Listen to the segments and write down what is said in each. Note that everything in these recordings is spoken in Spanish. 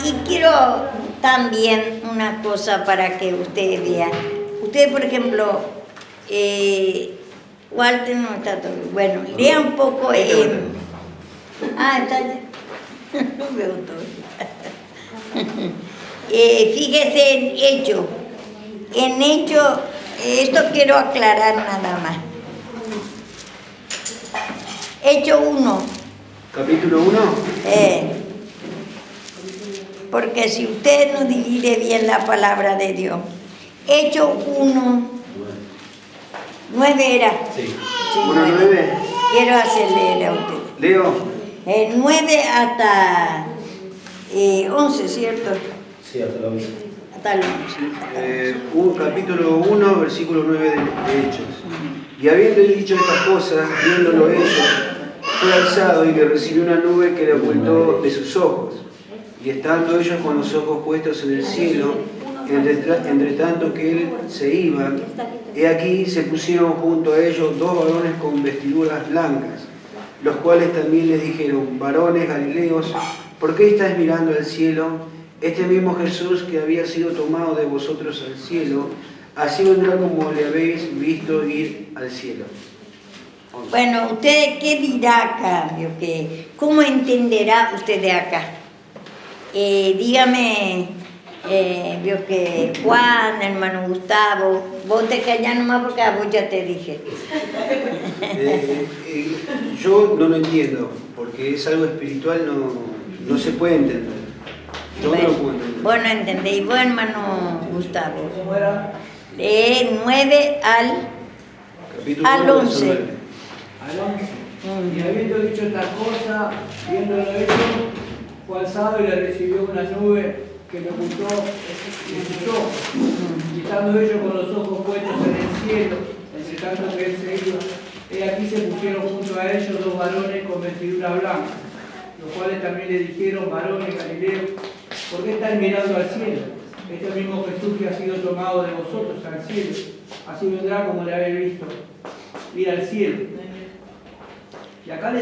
Y quiero también una cosa para que ustedes vean. Ustedes, por ejemplo, Walter no está todo. Bueno, lea un poco. Está ya. No veo todo. Fíjese en Hecho. En Hecho, esto quiero aclarar nada más. Hecho 1. Capítulo 1. Porque si usted no divide bien la palabra de Dios. Hecho 1. 9 era. Sí. 9. Quiero hacerle a usted. Leo. 9 hasta 11, ¿cierto? Sí, hasta la 11. Hasta el 11. Capítulo 1, versículo 9 de Hechos. Y habiendo dicho estas cosas, viéndolo ellos, fue alzado y le recibió una nube que le ocultó de sus ojos. Y estando ellos con los ojos puestos en el cielo, entre tanto que él se iba, he aquí se pusieron junto a ellos 2 varones con vestiduras blancas, los cuales también les dijeron: varones galileos, ¿por qué estáis mirando al cielo? Este mismo Jesús que había sido tomado de vosotros al cielo, así vendrá como le habéis visto ir al cielo. Bueno, ¿usted qué dirá acá? ¿Cómo entenderá usted de acá? Dígame, vio que Juan, hermano Gustavo, vos te callás nomás porque a vos ya te dije. Yo no lo entiendo, porque es algo espiritual, no se puede entender. Yo bueno, no lo puedo entender. Vos no entendéis, vos, hermano Gustavo. 9 al 11. Al 11. Y habiendo dicho estas cosas, viéndolo hecho, fue alzado y le recibió una nube que le ocultó de sus ojos. Y estando ellos con los ojos puestos en el cielo, entre tanto que él se iba, he aquí se pusieron junto a ellos 2 varones con vestidura blanca, los cuales también le dijeron: varones galileos, ¿por qué estáis mirando al cielo? Este mismo Jesús que ha sido tomado de vosotros al cielo, así vendrá como le habéis visto ir al cielo. Y acá,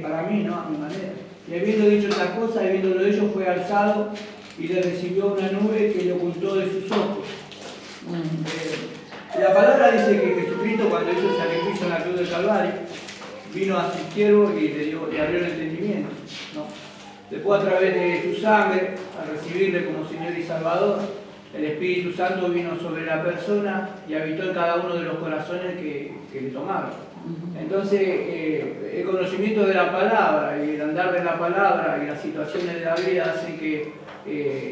para mí, ¿no? A mi manera. Y habiendo dicho estas cosas, y viéndolo ellos, fue alzado y le recibió una nube que le ocultó de sus ojos. La palabra dice que Jesucristo, cuando hizo el sacrificio en la cruz del Calvario, vino a su siervo y le abrió el entendimiento, ¿no? Después, a través de su sangre, al recibirle como Señor y Salvador, el Espíritu Santo vino sobre la persona y habitó en cada uno de los corazones que le tomaron. Entonces, el conocimiento de la palabra y el andar de la palabra y las situaciones de la vida hacen que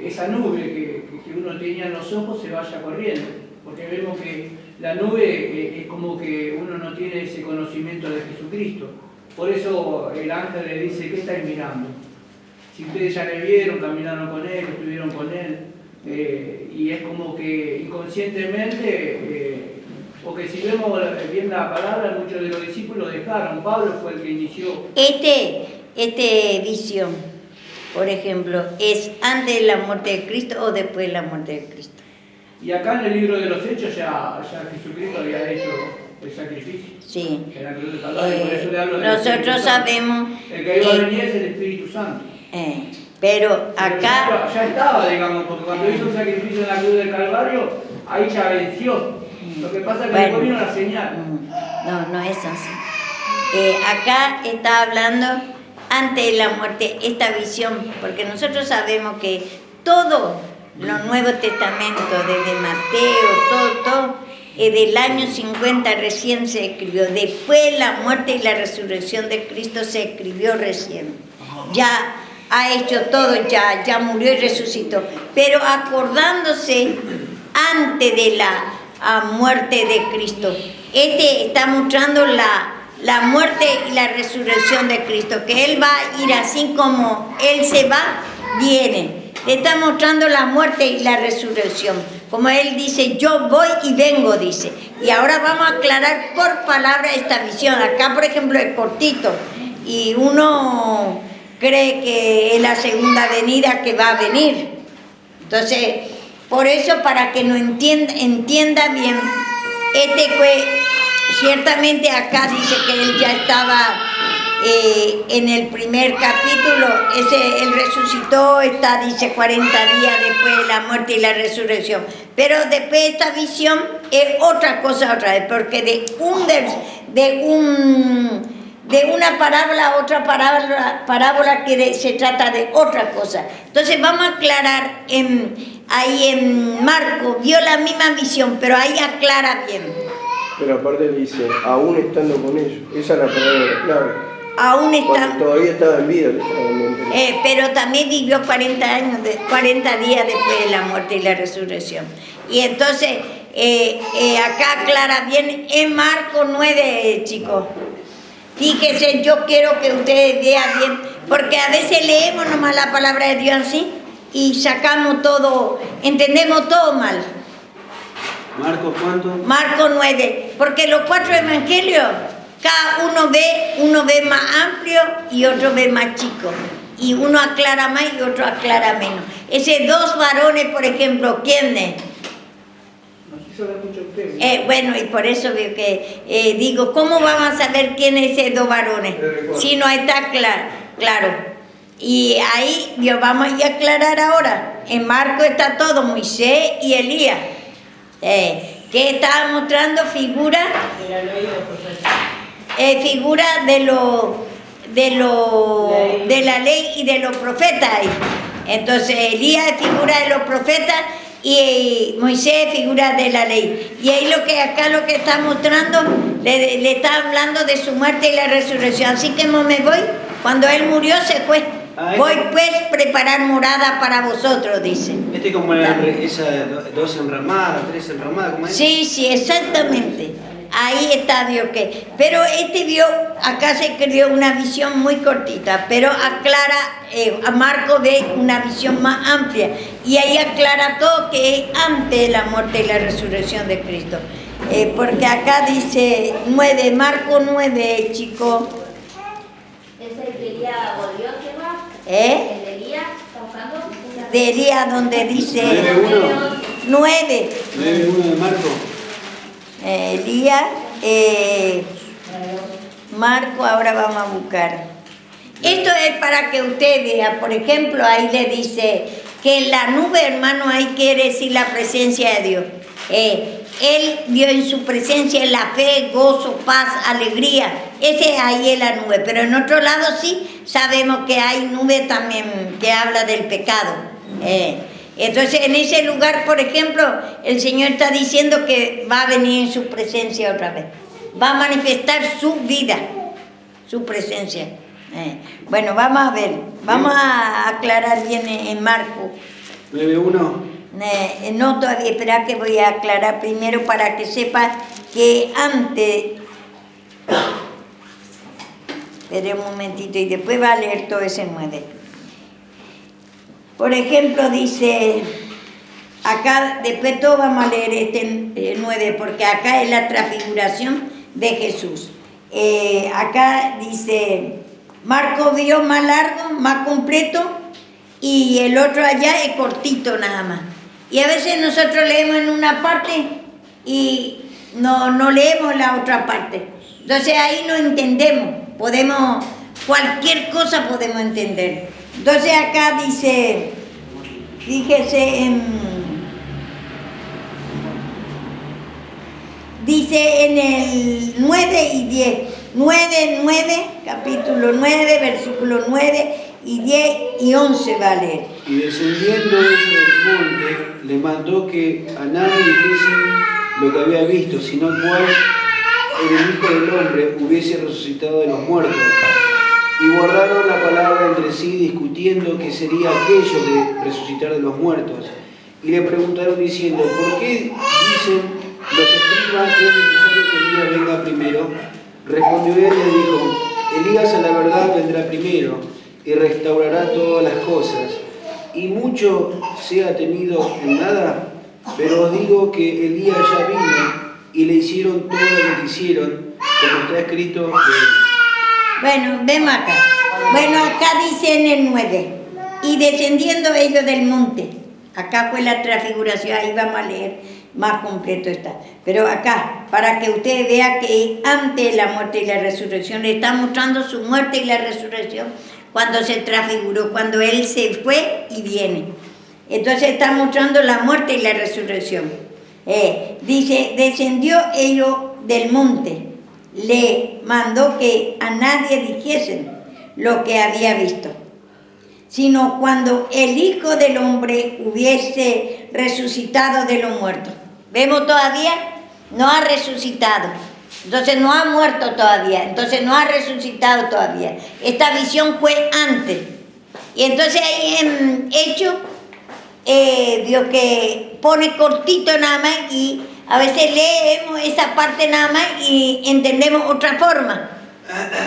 esa nube que uno tenía en los ojos se vaya corriendo. Porque vemos que la nube es como que uno no tiene ese conocimiento de Jesucristo. Por eso el ángel le dice: ¿qué estáis mirando? Si ustedes ya le vieron, caminaron con él, estuvieron con él, y es como que inconscientemente, porque si vemos bien la palabra, muchos de los discípulos dejaron. Pablo fue el que inició. Este visión, por ejemplo, ¿es antes de la muerte de Cristo o después de la muerte de Cristo? Y acá en el libro de los Hechos ya Jesucristo había hecho el sacrificio. Sí. En la cruz de Calvario, por eso le hablo del nosotros Espíritu sabemos. El que iba a venir es el Espíritu Santo. Pero acá. Ya estaba, digamos, porque cuando hizo el sacrificio en la cruz del Calvario, ahí ya venció. Lo que pasa es que después vino la señal. No es así. Acá está hablando antes de la muerte, esta visión, porque nosotros sabemos que todo los Nuevos Testamentos, desde Mateo, todo, del año 50 recién se escribió. Después de la muerte y la resurrección de Cristo se escribió recién. Ya ha hecho todo, ya murió y resucitó. Pero acordándose antes de la muerte de Cristo. Está mostrando la muerte y la resurrección de Cristo, que Él va a ir así como Él se va, viene. Le está mostrando la muerte y la resurrección. Como Él dice, yo voy y vengo, dice. Y ahora vamos a aclarar por palabra esta visión. Acá, por ejemplo, es cortito. Y uno cree que es la segunda venida que va a venir. Entonces, por eso, para que no entienda bien, ciertamente acá dice que él ya estaba en el primer capítulo. capítulo, él resucitó, dice 40 días después de la muerte y la resurrección. Pero después esta visión es otra cosa otra vez, porque de una parábola a otra parábola que se trata de otra cosa. Entonces vamos a aclarar, ahí en Marco vio la misma visión, pero ahí aclara bien. Pero aparte le dice, aún estando con ellos. Esa es la palabra clave. Aún está. Cuando todavía estaba en vida. Pero también vivió 40 días después de la muerte y la resurrección. Y entonces, acá aclara bien en Marco 9, chicos. Fíjense, yo quiero que ustedes vean bien, porque a veces leemos nomás la palabra de Dios así y sacamos todo, entendemos todo mal. ¿Marco cuánto? Marco 9, porque los 4 evangelios, cada uno ve más amplio y otro ve más chico. Y uno aclara más y otro aclara menos. Ese 2 varones, por ejemplo, ¿quién es? Bueno, y por eso veo que digo, ¿cómo vamos a saber quién es esos 2 varones? Si no está claro. Y ahí vamos a aclarar ahora. En Marco está todo, Moisés y Elías. Que estaba mostrando figuras de la ley y de los profetas ahí. Entonces Elías es figura de los profetas y Moisés es figura de la ley. Y ahí lo que está mostrando, le está hablando de su muerte y la resurrección. Así que me voy, cuando él murió se fue. Voy pues a preparar morada para vosotros, dice. Como esa 2 enramadas, 3 enramadas, ¿cómo es? Sí, exactamente. Ahí está Dios que. Pero vio, acá se creó una visión muy cortita, pero aclara, a Marco ve una visión más amplia. Y ahí aclara todo que es antes de la muerte y la resurrección de Cristo. Porque acá dice 9, Marco 9, chicos. ¿Es el que Elías volvió, se va? ¿El de Elías? ¿Está buscando? De Elías, donde dice 9:1. 9. 9:1 de Marco. Elías, Marco, ahora vamos a buscar. Esto es para que usted vea, por ejemplo, ahí le dice que la nube, hermano, ahí quiere decir la presencia de Dios. Él vio en su presencia la fe, gozo, paz, alegría. Ese ahí es la nube, pero en otro lado sí sabemos que hay nube también que habla del pecado. Entonces en ese lugar, por ejemplo, el Señor está diciendo que va a venir en su presencia otra vez. Va a manifestar su vida, su presencia. Bueno, vamos a ver, vamos a aclarar bien en Marco. 9:1. No, todavía, espera que voy a aclarar primero para que sepa que antes. Espere un momentito y después va a leer todo ese 9. Por ejemplo, dice, acá, después todo vamos a leer este 9, porque acá es la transfiguración de Jesús. Acá dice, Marco vio más largo, más completo, y el otro allá es cortito nada más. Y a veces nosotros leemos en una parte y no leemos la otra parte. Entonces ahí no entendemos, cualquier cosa podemos entender. Entonces acá dice, fíjese dice en el 9 y 10, 9, capítulo 9, versículo 9 y 10 y 11 va a leer. Y descendiendo ellos del monte, le mandó que a nadie dijese lo que había visto, sino cuál el Hijo del Hombre hubiese resucitado de los muertos. Y guardaron la palabra entre sí, discutiendo qué sería aquello de resucitar de los muertos. Y le preguntaron diciendo, ¿por qué dicen los escribas que es necesario que Elías venga primero? Respondió él y le dijo, Elías a la verdad vendrá primero y restaurará todas las cosas. Y mucho se ha tenido en nada, pero os digo que Elías ya vino y le hicieron todo lo que quisieron, como está escrito de él. Bueno, vemos acá. Bueno, acá dice en el 9, y descendiendo ellos del monte. Acá fue la transfiguración, ahí vamos a leer, más completo está. Pero acá, para que usted vea que antes de la muerte y la resurrección, le está mostrando su muerte y la resurrección, cuando se transfiguró, cuando Él se fue y viene. Entonces está mostrando la muerte y la resurrección. Dice, descendió ellos del monte, le mandó que a nadie dijesen lo que había visto, sino cuando el Hijo del Hombre hubiese resucitado de los muertos. ¿Vemos todavía? No ha resucitado. Entonces no ha muerto todavía. Entonces no ha resucitado todavía. Esta visión fue antes. Y entonces ahí en Hechos, Dios que pone cortito nada más y a veces leemos esa parte nada más y entendemos otra forma.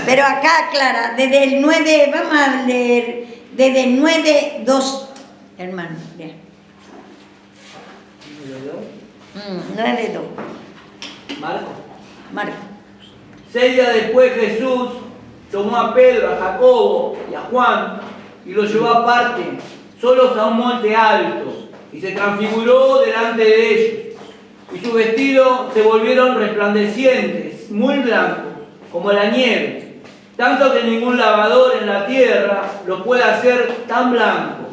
Pero acá aclara, desde el 9, vamos a leer, desde el 9:2, hermano. Ya. 9:2. Marco. 6 días después Jesús tomó a Pedro, a Jacobo y a Juan y los llevó aparte, solos a un monte alto, y se transfiguró delante de ellos. Y sus vestidos se volvieron resplandecientes, muy blancos, como la nieve, tanto que ningún lavador en la tierra lo puede hacer tan blanco.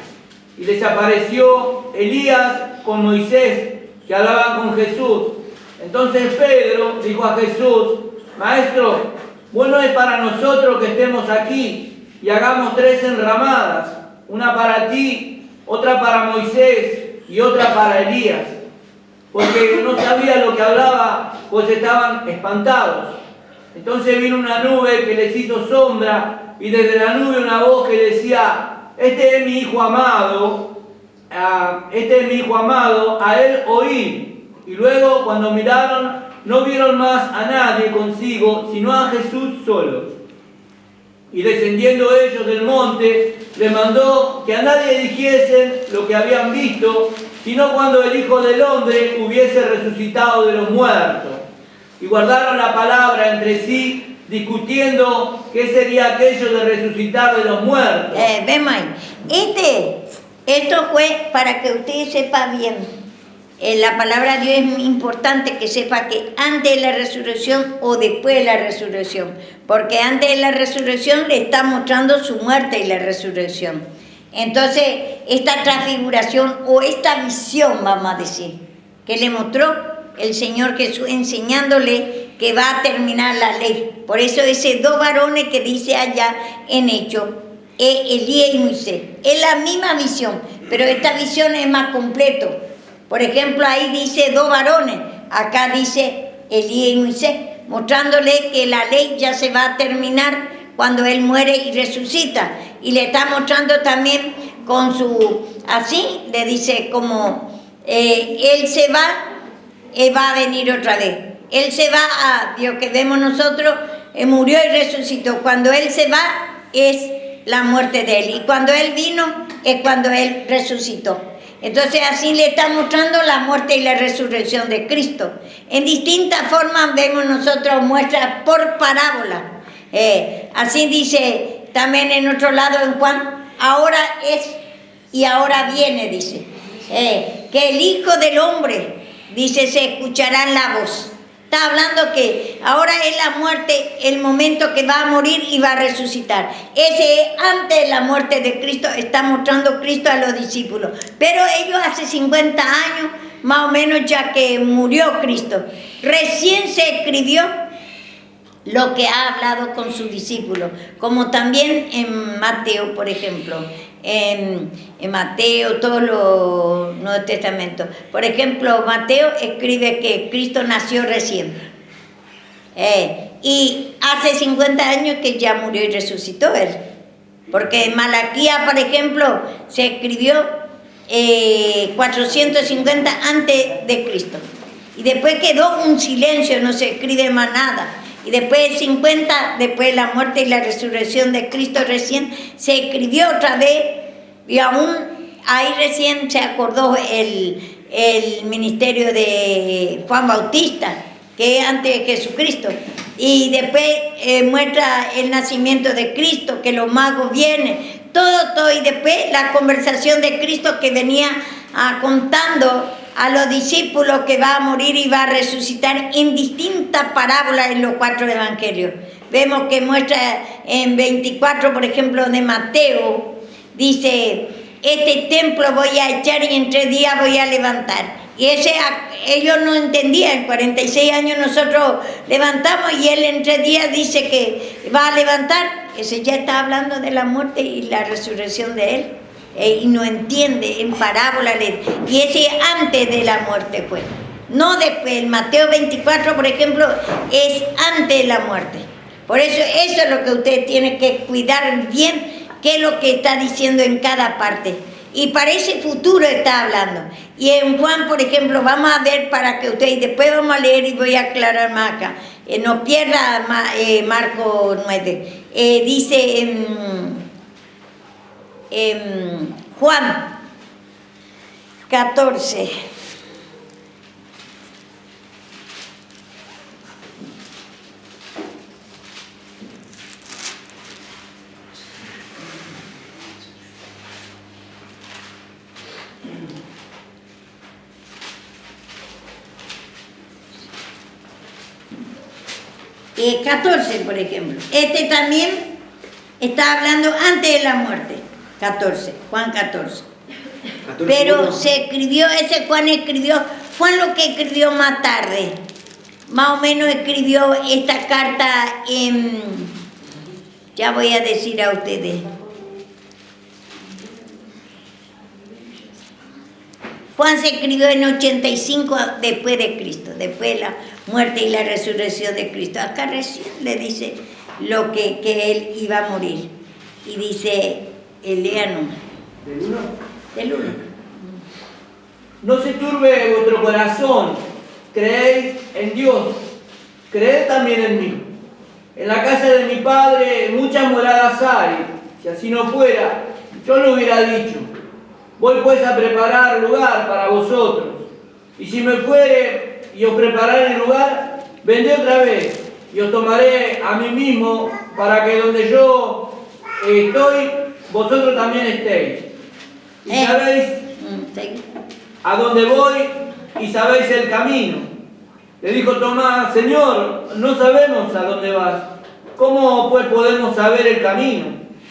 Y les apareció Elías con Moisés, que hablaban con Jesús. Entonces Pedro dijo a Jesús: Maestro, bueno es para nosotros que estemos aquí y hagamos 3 enramadas, una para ti, otra para Moisés y otra para Elías. Porque no sabía lo que hablaba, pues estaban espantados. Entonces vino una nube que les hizo sombra, y desde la nube una voz que decía: Este es mi Hijo amado, a él oí. Y luego, cuando miraron, no vieron más a nadie consigo, sino a Jesús solo. Y descendiendo ellos del monte, les mandó que a nadie dijesen lo que habían visto, sino cuando el Hijo del Hombre hubiese resucitado de los muertos. Y guardaron la palabra entre sí, discutiendo qué sería aquello de resucitar de los muertos. Vemos ahí. Esto fue para que usted sepa bien. La palabra de Dios es importante que sepa que antes de la resurrección o después de la resurrección. Porque antes de la resurrección le está mostrando su muerte y la resurrección. Entonces, esta transfiguración o esta visión, vamos a decir, que le mostró el Señor Jesús enseñándole que va a terminar la ley. Por eso esos 2 varones que dice allá en Hechos, Elías y Moisés, es la misma visión, pero esta visión es más completo. Por ejemplo, ahí dice 2 varones, acá dice Elías y Moisés, mostrándole que la ley ya se va a terminar cuando Él muere y resucita. Y le está mostrando también con así, le dice como, Él se va a venir otra vez. Él se va a, Dios que vemos nosotros, murió y resucitó. Cuando Él se va es la muerte de Él. Y cuando Él vino es cuando Él resucitó. Entonces así le está mostrando la muerte y la resurrección de Cristo. En distintas formas vemos nosotros muestras por parábola. Así dice también en otro lado en Juan, ahora es y ahora viene, dice. Que el Hijo del Hombre, dice, se escuchará la voz. Está hablando que ahora es la muerte, el momento que va a morir y va a resucitar. Ese es antes de la muerte de Cristo, está mostrando Cristo a los discípulos. Pero ellos hace 50 años, más o menos, ya que murió Cristo, recién se escribió lo que ha hablado con sus discípulos. Como también en Mateo, por ejemplo. En Mateo, todos los Nuevos Testamentos. Por ejemplo, Mateo escribe que Cristo nació recién. Y hace 50 años que ya murió y resucitó Él. Porque en Malaquías, por ejemplo, se escribió 450 antes de Cristo. Y después quedó un silencio, no se escribe más nada. Y después de 50, después de la muerte y la resurrección de Cristo recién, se escribió otra vez y aún ahí recién se acordó el ministerio de Juan Bautista, que es antes de Jesucristo. Y después muestra el nacimiento de Cristo, que los magos vienen, todo, y después la conversación de Cristo que venía contando a los discípulos que va a morir y va a resucitar en distintas parábolas en los 4 evangelios. vemos que muestra en 24, por ejemplo, de Mateo, dice, este templo voy a echar y en 3 días voy a levantar. Y ellos no entendían, en 46 años nosotros levantamos y él en 3 días dice que va a levantar. Ese ya está hablando de la muerte y la resurrección de él. Y no entiende, en parábola. Y ese antes de la muerte fue. No después. El Mateo 24, por ejemplo, es antes de la muerte. Por eso es lo que usted tiene que cuidar bien, qué es lo que está diciendo en cada parte. Y para ese futuro está hablando. Y en Juan, por ejemplo, vamos a ver para que ustedes, después vamos a leer y voy a aclarar más acá. No pierda Marco 9. Dice en Juan 14. Y 14, por ejemplo. Este también está hablando antes de la muerte. 14, Juan 14. Pero se escribió, ese Juan lo que escribió más tarde. Más o menos escribió esta carta en, ya voy a decir a ustedes. Juan se escribió en 85 después de Cristo, después de la muerte y la resurrección de Cristo. Acá recién le dice lo que él iba a morir. Y dice, Eleano. ¿Del 1? Del 1. No se turbe vuestro corazón, creéis en Dios, creed también en mí. En la casa de mi Padre muchas moradas hay, si así no fuera, yo lo hubiera dicho. Voy pues a preparar lugar para vosotros, y si me fuere y os prepararé el lugar, vendré otra vez, y os tomaré a mí mismo, para que donde yo estoy, vosotros también estéis. Y sabéis a dónde voy, y sabéis el camino. Le dijo Tomás, Señor, no sabemos a dónde vas. ¿Cómo pues podemos saber el camino?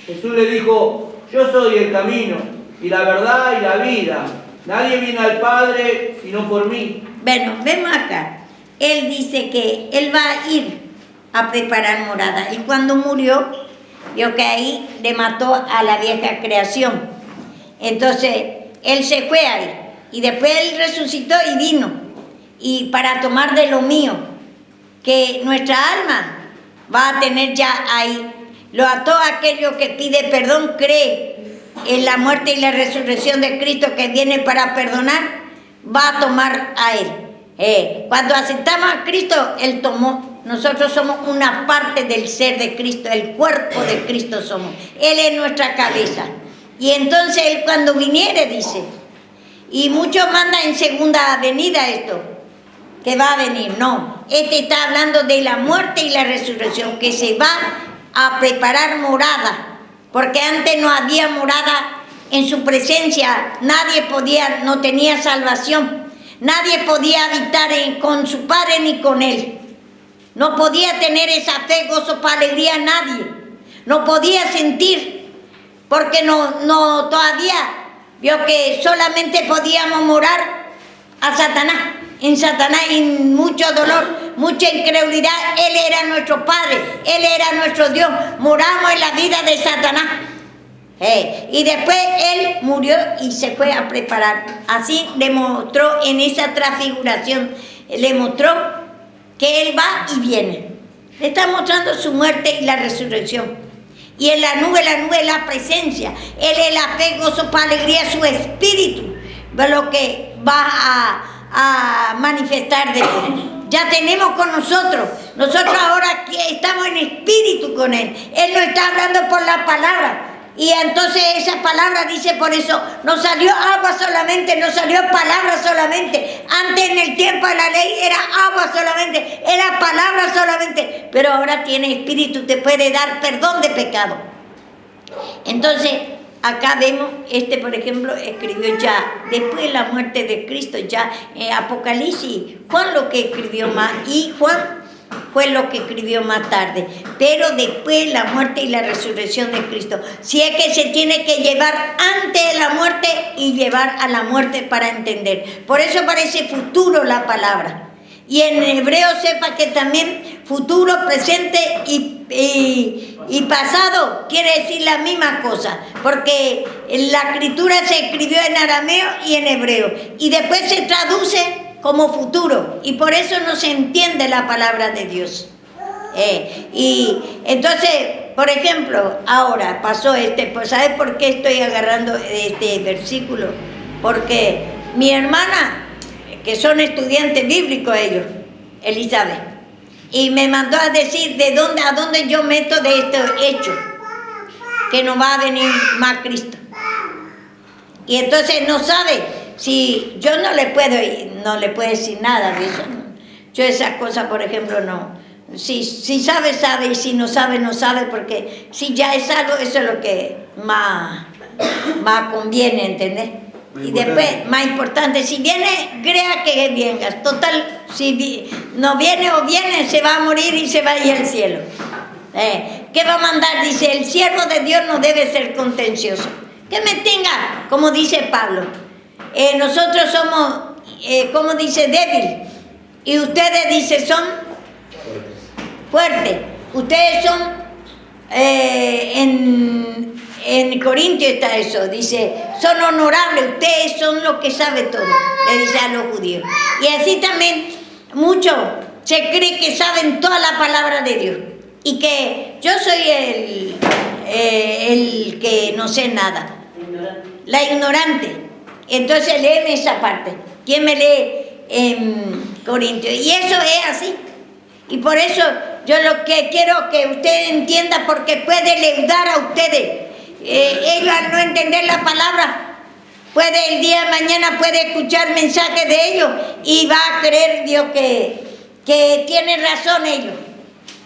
Jesús le dijo, yo soy el camino, y la verdad y la vida. Nadie viene al Padre sino por mí. Bueno, vemos acá. Él dice que él va a ir a preparar morada. Y cuando murió, vio que ahí le mató a la vieja creación. Entonces, él se fue ahí. Y después él resucitó y vino. Y para tomar de lo mío, que nuestra alma va a tener ya ahí. A todo aquello que pide perdón, cree en la muerte y la resurrección de Cristo que viene para perdonar, va a tomar a Él. Cuando aceptamos a Cristo, Él tomó. Nosotros somos una parte del ser de Cristo, el cuerpo de Cristo somos. Él es nuestra cabeza. Y entonces Él cuando viniere dice, y muchos mandan en segunda venida esto, que va a venir. No, este está hablando de la muerte y la resurrección, que se va a preparar morada. Porque antes no había morada en su presencia, nadie podía, no tenía salvación, nadie podía habitar con su Padre ni con Él. No podía tener esa fe, gozo, alegría, nadie. No podía sentir, porque no todavía vio que solamente podíamos morar a Satanás. En Satanás y mucho dolor, mucha incredulidad. Él era nuestro Padre, Él era nuestro Dios. Moramos en la vida de Satanás. Y después Él murió y se fue a preparar. Así le mostró en esa transfiguración, le mostró que Él va y viene. Le está mostrando su muerte y la resurrección. Y en la nube es la presencia. Él es la fe, gozo, alegría, su espíritu. Lo que va a manifestar de Él. Ya tenemos con nosotros ahora aquí estamos en espíritu con Él. Él no está hablando por la palabra. Y entonces esa palabra dice, por eso no salió agua solamente, no salió palabra solamente. Antes en el tiempo de la ley era agua solamente, era palabra solamente. Pero ahora tiene espíritu, te puede dar perdón de pecado. Entonces, acá vemos, por ejemplo, escribió ya, después de la muerte de Cristo, ya Apocalipsis, Juan lo que escribió más. Y Juan fue lo que escribió más tarde, pero después la muerte y la resurrección de Cristo. Si es que se tiene que llevar antes de la muerte y llevar a la muerte para entender. Por eso parece futuro la palabra. Y en hebreo sepa que también futuro, presente y pasado quiere decir la misma cosa, porque la escritura se escribió en arameo y en hebreo, y después se traduce como futuro, y por eso no se entiende la palabra de Dios. Y entonces, por ejemplo, ahora pasó pues ¿sabes por qué estoy agarrando este versículo? Porque mi hermana, que son estudiantes bíblicos ellos, Elizabeth, y me mandó a decir a dónde yo meto de este hecho, que no va a venir más Cristo. Y entonces no sabe, si yo no le puedo decir nada de eso. Yo esas cosas, por ejemplo, no. Si sabe, sabe, y si no sabe, no sabe, porque si ya es algo, eso es lo que más conviene, ¿entendés? Y después, más importante, si viene, crea que vengas. Total, si no viene o viene, se va a morir y se va a ir al cielo. ¿Qué va a mandar? Dice, el siervo de Dios no debe ser contencioso. Que me tenga, como dice Pablo. Nosotros somos, como dice, débil. Y ustedes, dice, son fuertes. Ustedes son, en Corintios está eso, dice, son honorables, ustedes son los que saben todo, le dice a los judíos. Y así también muchos se cree que saben toda la palabra de Dios, y que yo soy el que no sé nada, la ignorante. Entonces léeme esa parte. ¿Quién me lee en Corintios? Y eso es así. Y por eso yo lo que quiero que usted entienda, porque puede leudar a ustedes. Ellos al no entender la palabra, el día de mañana puede escuchar mensajes de ellos y va a creer Dios que tiene razón ellos.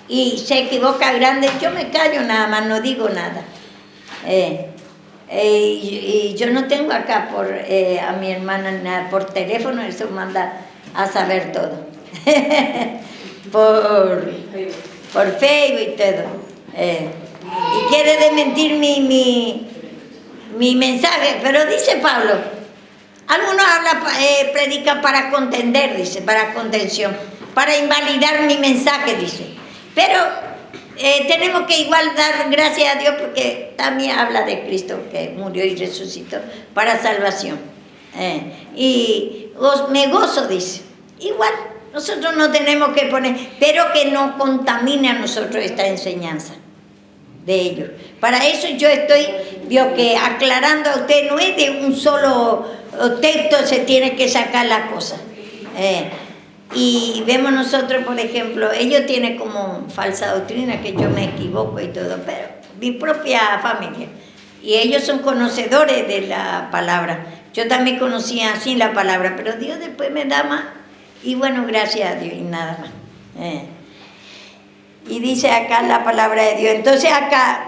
Y se equivoca grande. Yo me callo nada más, no digo nada. Y yo no tengo acá a mi hermana nada por teléfono, eso manda a saber todo. por Facebook y todo. Y quiere desmentir mi mensaje, pero dice Pablo, algunos predican para contender, dice, para contención, para invalidar mi mensaje, dice. Pero tenemos que igual dar gracias a Dios, porque también habla de Cristo que murió y resucitó para salvación. Y me gozo, dice. Igual, nosotros no tenemos que poner, pero que no contamine a nosotros esta enseñanza de ellos. Para eso yo estoy, que aclarando a usted, no es de un solo texto se tiene que sacar la cosa. Y vemos nosotros, por ejemplo, ellos tienen como falsa doctrina, que yo me equivoco y todo, pero mi propia familia. Y ellos son conocedores de la palabra. Yo también conocía así la palabra, pero Dios después me da más. Y bueno, gracias a Dios y nada más. Y dice acá la palabra de Dios. Entonces acá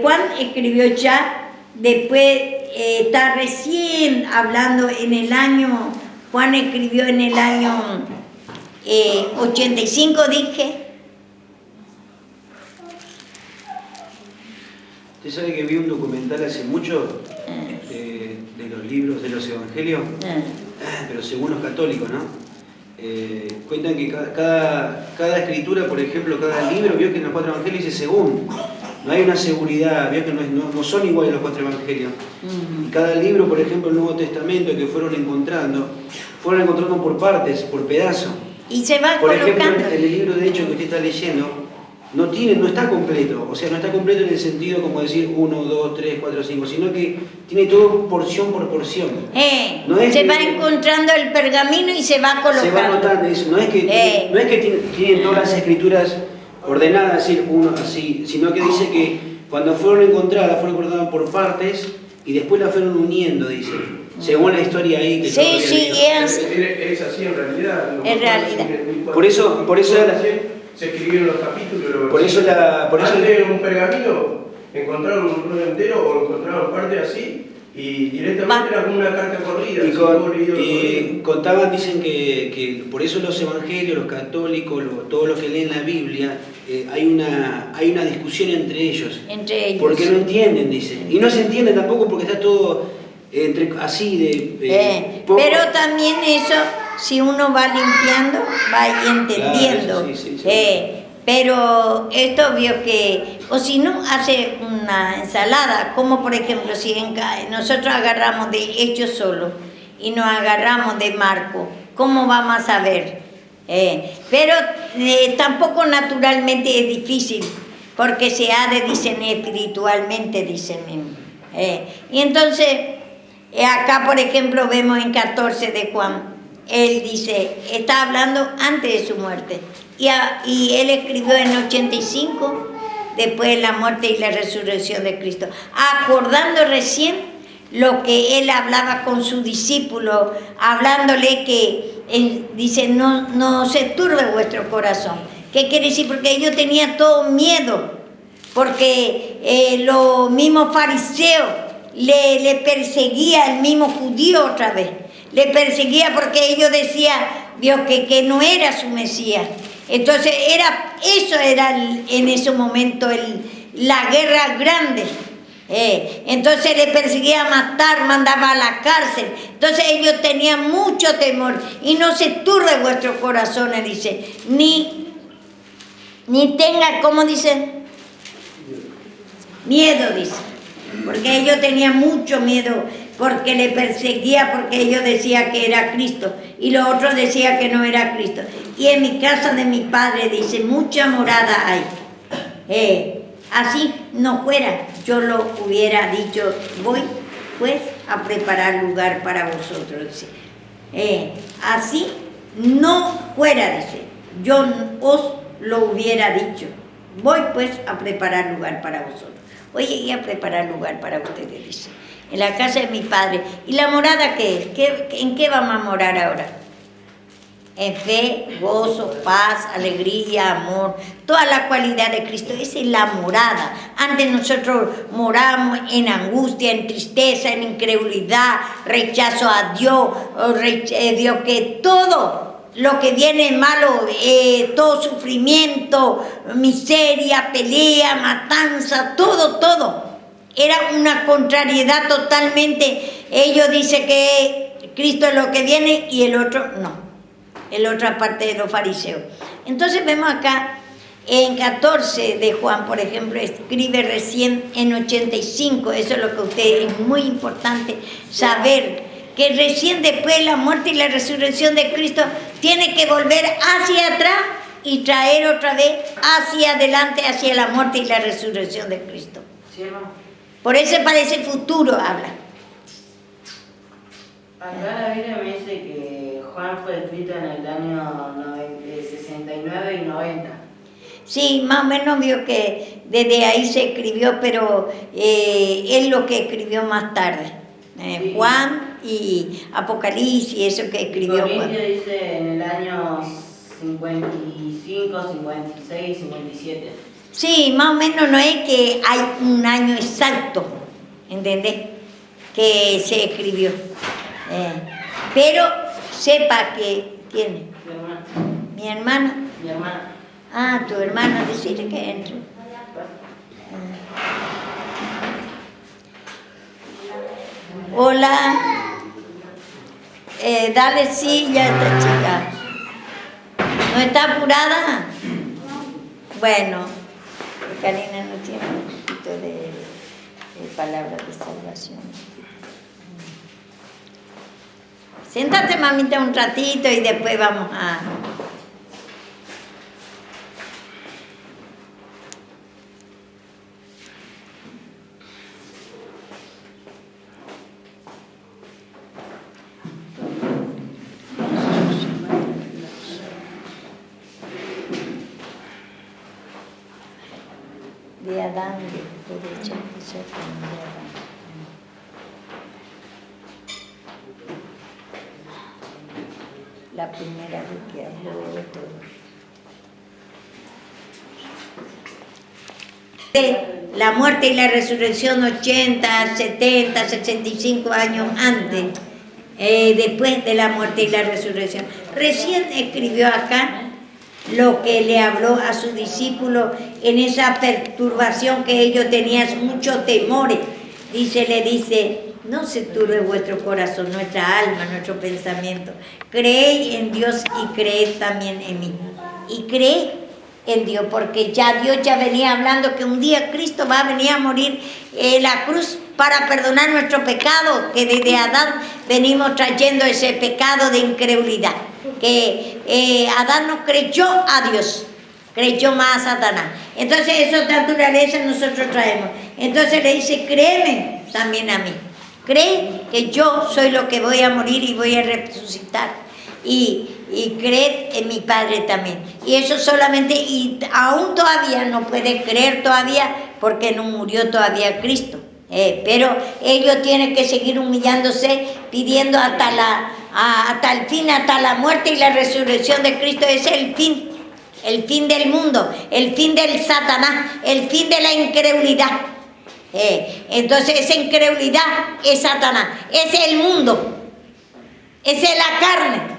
Juan escribió ya, después está recién hablando en el año, Juan escribió en el año 85, dije. ¿Usted sabe que vi un documental hace mucho de los libros de los evangelios? Pero según los católicos, ¿no? Cuentan que cada escritura, por ejemplo, cada libro, vio que en los 4 evangelios dice según. No hay una seguridad, vio que no son iguales los 4 evangelios. Y cada libro, por ejemplo, el Nuevo Testamento que fueron encontrando por partes, por pedazos. Y se va por colocando. Ejemplo, en el libro de Hechos que usted está leyendo, no está completo. O sea, no está completo en el sentido como decir 1, 2, 3, 4, 5, sino que tiene todo porción por porción. Se va encontrando el pergamino y se va colocando. Se va anotando eso. No es que tienen todas las escrituras ordenadas, decir uno así, sino que dice que cuando fueron encontradas, fueron cortadas por partes y después las fueron uniendo, dice. Según la historia ahí que sí, es así. Es así en realidad. En realidad. Por eso se escribieron los capítulos. Por eso antes de un pergamino encontraron un rollo entero o encontraron parte así Y directamente era como una carta corrida. Contaban, dicen que por eso los evangelios, los católicos, todos los que leen la Biblia, hay una discusión entre ellos. Entre ellos. Porque no entienden, dicen. Y no se entiende tampoco porque está todo así de... pero también eso, si uno va limpiando, va entendiendo. Claro, sí. Pero es obvio que, o si no, hace una ensalada, como por ejemplo, si nosotros agarramos de Hechos solo y nos agarramos de Marco, ¿cómo vamos a saber? Pero tampoco naturalmente es difícil, porque se ha de discernir espiritualmente, dicen mismo. Y entonces, acá por ejemplo vemos en 14 de Juan, él dice, está hablando antes de su muerte. Y él escribió en 85, después de la muerte y la resurrección de Cristo, acordando recién lo que él hablaba con su discípulo, hablándole que, dice, no se turbe vuestro corazón. ¿Qué quiere decir? Porque ellos tenían todo miedo, porque los mismos fariseos le perseguía, el mismo judío otra vez, le perseguía porque ellos decían, Dios, que no era su Mesías. Entonces eso era en ese momento la guerra grande. Entonces le perseguía a matar, mandaba a la cárcel. Entonces ellos tenían mucho temor. Y no se turbe vuestro corazón, dice, ni tenga, ¿cómo dice? Miedo, dice. Porque ellos tenían mucho miedo, porque le perseguía, porque ellos decían que era Cristo y los otros decían que no era Cristo. Y en mi casa de mi padre, dice, mucha morada hay. Así no fuera, yo lo hubiera dicho, voy pues a preparar lugar para vosotros, dice. Así no fuera, dice, yo os lo hubiera dicho, voy pues a preparar lugar para vosotros. Hoy llegué a preparar lugar para ustedes, dice, en la casa de mi padre. ¿Y la morada qué es? ¿En qué vamos a morar ahora? En fe, gozo, paz, alegría, amor, toda la cualidad de Cristo. Esa es la morada. Antes nosotros moramos en angustia, en tristeza, en incredulidad, rechazo a Dios, Dios que todo lo que viene malo, todo sufrimiento, miseria, pelea, matanza, todo. Era una contrariedad totalmente. Ellos dicen que Cristo es lo que viene y el otro no. El otra parte de los fariseos. Entonces vemos acá en 14 de Juan, por ejemplo, escribe recién en 85, eso es lo que usted es muy importante saber, que recién después de la muerte y la resurrección de Cristo tiene que volver hacia atrás y traer otra vez hacia adelante, hacia la muerte y la resurrección de Cristo. ¿Sí, no? Por eso parece futuro, habla. Acá la Biblia me dice que Juan fue escrito en el año 69 y 90. Sí, más o menos vio que desde ahí se escribió, pero es lo que escribió más tarde. Sí. Juan y Apocalipsis, eso que escribió Juan. Corintios dice en el año 55, 56, 57. Sí, más o menos no es que hay un año exacto, ¿entendés? Que se escribió. Pero sepa que tiene. Mi hermana. Mi hermana. Mi hermana. Ah, tu hermana, decirle que entre. Hola. Dale silla a esta chica. ¿No está apurada? Bueno, Karina no tiene un poquito de palabras de salvación. Siéntate, mamita, un ratito y después vamos a... de Adán, de derecha, empezó con de Adán. La primera vez que habló de todo. la muerte y la resurrección 80, 70, 65 años antes, después de la muerte y la resurrección. Recién escribió acá lo que le habló a sus discípulos en esa perturbación que ellos tenían, muchos temores. Le dice, no se turbe vuestro corazón, nuestra alma, nuestro pensamiento. Creed en Dios y creed también en mí. Y creed en Dios, porque Dios ya venía hablando que un día Cristo va a venir a morir en la cruz para perdonar nuestro pecado, que desde Adán venimos trayendo ese pecado de incredulidad, que Adán no creyó a Dios, creyó más a Satanás. Entonces esa naturaleza nosotros traemos. Entonces le dice, créeme también a mí, cree que yo soy lo que voy a morir y voy a resucitar. Y creed en mi Padre también. Y eso solamente, y aún todavía no puede creer todavía porque no murió todavía Cristo. Pero ellos tienen que seguir humillándose, pidiendo hasta el fin, hasta la muerte y la resurrección de Cristo. Es el fin del mundo, el fin del Satanás, el fin de la incredulidad. Entonces esa incredulidad es Satanás, es el mundo, es la carne.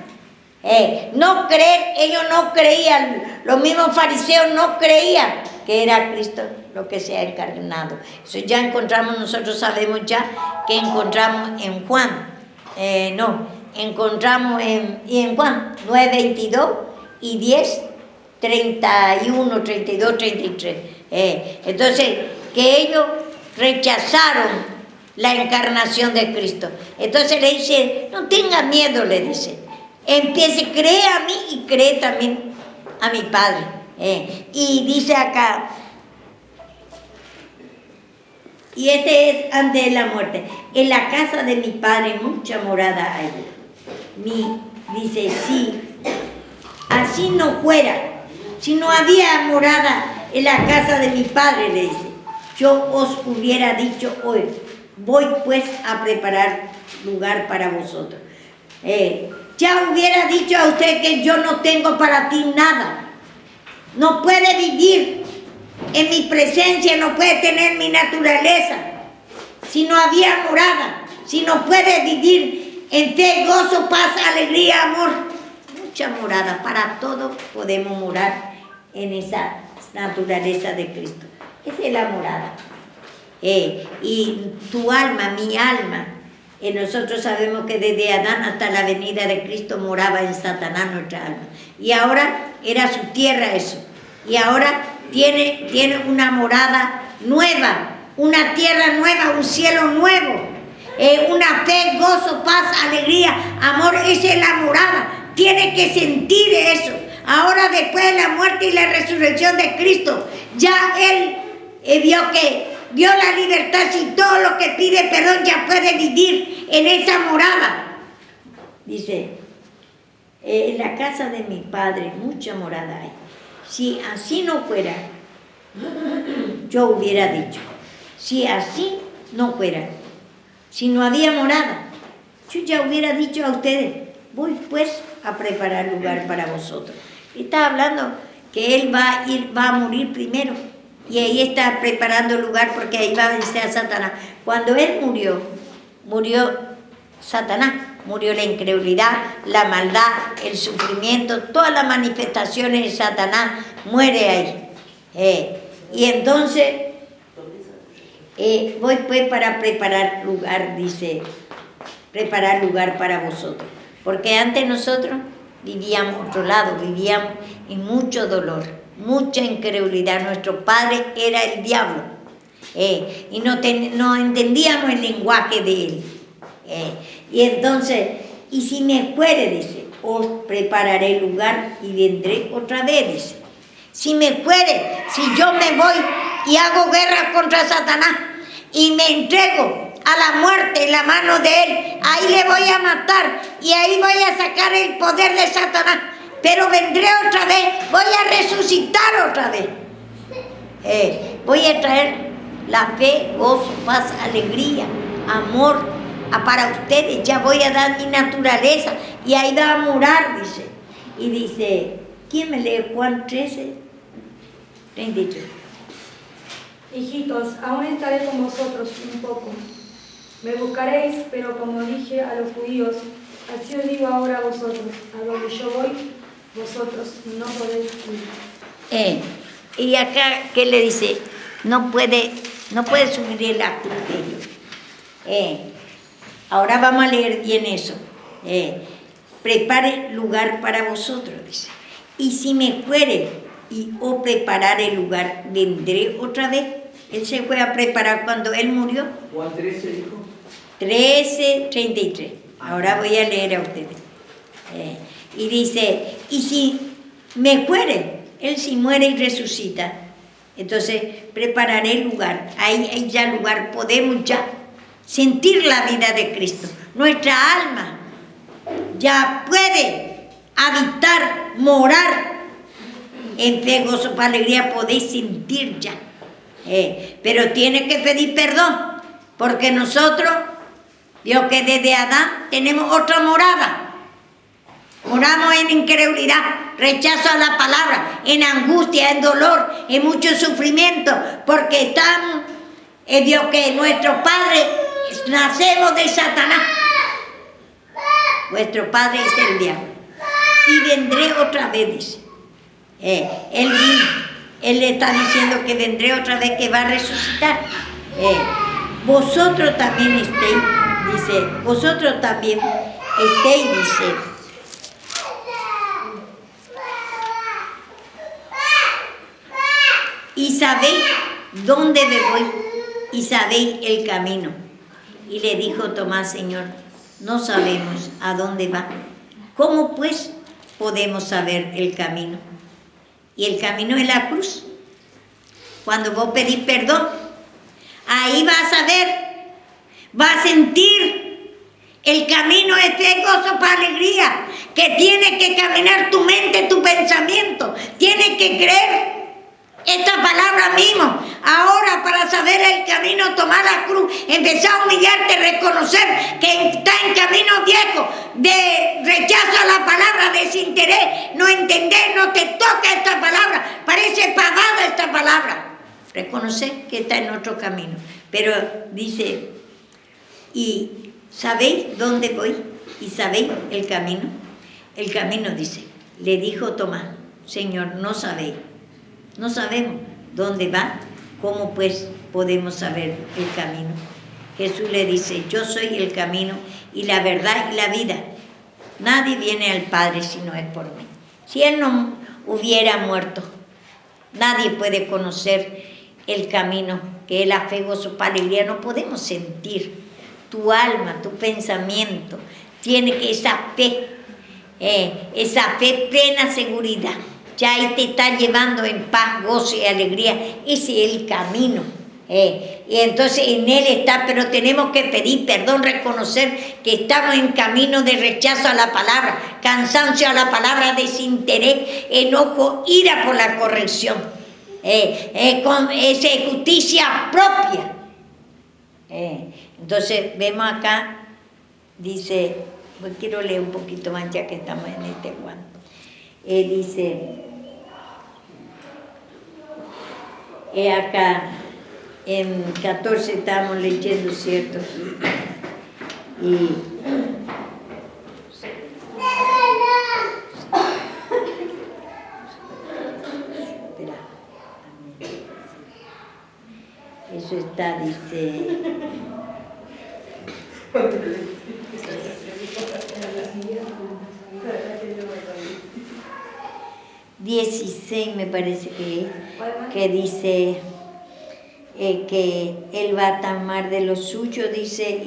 No creer, ellos no creían, los mismos fariseos no creían que era Cristo lo que se ha encarnado. Eso ya encontramos, nosotros sabemos ya que encontramos en Juan, encontramos en Juan 9:22 y 10, 31, 32, 33. Entonces, que ellos rechazaron la encarnación de Cristo. Entonces le dice, no tenga miedo, le dice. Empiece, cree a mí y cree también a mi Padre. Y dice acá, y este es antes de la muerte, en la casa de mi Padre mucha morada hay. Dice, sí, así no fuera, si no había morada en la casa de mi Padre, le dice, yo os hubiera dicho hoy, voy pues a preparar lugar para vosotros. Ya hubiera dicho a usted que yo no tengo para ti nada. No puede vivir en mi presencia, no puede tener mi naturaleza. Si no había morada, si no puede vivir en fe, gozo, paz, alegría, amor. Mucha morada, para todo podemos morar en esa naturaleza de Cristo. Esa es la morada. Y tu alma, mi alma, nosotros sabemos que desde Adán hasta la venida de Cristo moraba en Satanás nuestra alma. Y ahora era su tierra eso. Y ahora tiene una morada nueva, una tierra nueva, un cielo nuevo. Una fe, gozo, paz, alegría, amor, esa es la morada. Tiene que sentir eso. Ahora después de la muerte y la resurrección de Cristo, ya Él vio que dio la libertad, y todo lo que pide perdón ya puede vivir en esa morada. Dice, en la casa de mi Padre mucha morada hay. Si así no fuera, yo hubiera dicho, si así no fuera, si no había morada, yo ya hubiera dicho a ustedes, voy pues a preparar lugar para vosotros. Está hablando que Él va a morir primero. Y ahí está preparando lugar porque ahí va a vencer a Satanás. Cuando Él murió Satanás, murió la incredulidad, la maldad, el sufrimiento, todas las manifestaciones de Satanás muere ahí. Y entonces, voy pues para preparar lugar, dice, preparar lugar para vosotros. Porque antes nosotros vivíamos a otro lado, vivíamos en mucho dolor, mucha incredulidad. Nuestro padre era el diablo, y no entendíamos el lenguaje de él. Y entonces, y si me fuere, dice, os prepararé lugar y vendré otra vez, dice. Si me fuere, si yo me voy y hago guerra contra Satanás y me entrego a la muerte en la mano de él, ahí le voy a matar y ahí voy a sacar el poder de Satanás. Pero vendré otra vez, voy a resucitar otra vez. Voy a traer la fe, gozo, paz, alegría, amor para ustedes. Ya voy a dar mi naturaleza y ahí va a morar, dice. Y dice, ¿quién me lee Juan 13, 33? Hijitos, aún estaré con vosotros un poco. Me buscaréis, pero como dije a los judíos, así os digo ahora a vosotros, a donde yo voy, vosotros no podéis ir. Y acá, ¿qué le dice? No puede subir el acto de ellos. Ahora vamos a leer bien eso. Prepare lugar para vosotros, dice. Y si me fuere y o preparar el lugar, vendré otra vez. Él se fue a preparar cuando él murió. Juan 13 dijo. 13:33. Ahora voy a leer a ustedes. Y dice, y si me fuere, él si muere y resucita, entonces prepararé el lugar. Ahí hay ya lugar, podemos ya sentir la vida de Cristo. Nuestra alma ya puede habitar, morar en fe, gozo, alegría, podéis sentir ya. Pero tiene que pedir perdón, porque nosotros, Dios que desde Adán tenemos otra morada. Moramos en incredulidad, rechazo a la palabra, en angustia, en dolor, en mucho sufrimiento, porque estamos, Dios que nuestro Padre, nacemos de Satanás. Vuestro Padre es el diablo. Y vendré otra vez, dice. Él vino. Él le está diciendo que vendré otra vez, que va a resucitar. Vosotros también estéis, dice, vosotros también estéis, dice. Y sabéis dónde me voy, y sabéis el camino. Y le dijo Tomás, Señor, no sabemos a dónde va. ¿Cómo pues podemos saber el camino? Y el camino es la cruz. Cuando vos pedís perdón, ahí vas a ver, vas a sentir el camino es fe, gozo, para alegría, que tiene que caminar tu mente, tu pensamiento, tienes que creer esta palabra mismo. Ahora, para saber el camino, tomar la cruz, empezar a humillarte, reconocer que está en camino viejo, de rechazo a la palabra, desinterés, no entender, no te toca esta palabra, parece pagada esta palabra. Reconocer que está en otro camino. Pero dice, ¿y sabéis dónde voy? ¿Y sabéis el camino? El camino, dice, le dijo Tomás, Señor, no sabéis. No sabemos dónde va, ¿cómo pues podemos saber el camino? Jesús le dice, yo soy el camino y la verdad y la vida. Nadie viene al Padre si no es por mí. Si Él no hubiera muerto, nadie puede conocer el camino, que es la fe, gozo, alegría. No podemos sentir tu alma, tu pensamiento. Tiene que esa fe, plena seguridad. Ya ahí te está llevando en paz, gozo y alegría. Ese es el camino. Y entonces en Él está, pero tenemos que pedir perdón, reconocer que estamos en camino de rechazo a la palabra, cansancio a la palabra, desinterés, enojo, ira por la corrección, con esa justicia propia. Entonces vemos acá, dice, pues quiero leer un poquito más ya que estamos en este Juan. Dice, acá en 14 estamos leyendo, ¿cierto? Y espera, eso está, dice, ...16 me parece que dice que Él va a tomar de lo suyo, dice,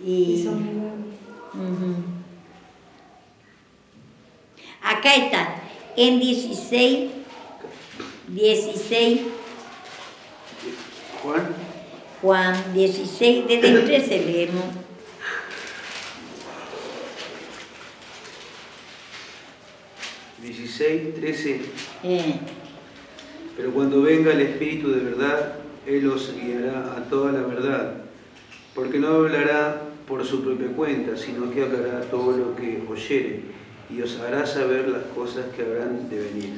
y acá está, en 16, Juan 16, desde el 13 leemos. Pero cuando venga el Espíritu de verdad, Él os guiará a toda la verdad, porque no hablará por su propia cuenta, sino que hablará todo lo que oyere, y os hará saber las cosas que habrán de venir.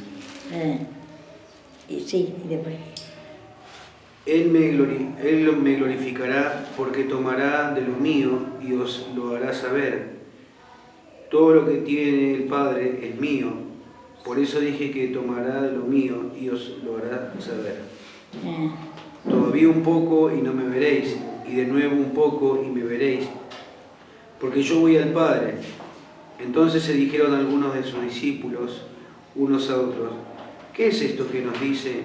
Sí, y después. Él me glorificará porque tomará de lo mío y os lo hará saber. Todo lo que tiene el Padre es mío, por eso dije que tomará de lo mío y os lo hará saber. Todavía un poco y no me veréis, y de nuevo un poco y me veréis, porque yo voy al Padre. Entonces se dijeron algunos de sus discípulos unos a otros: ¿qué es esto que nos dice?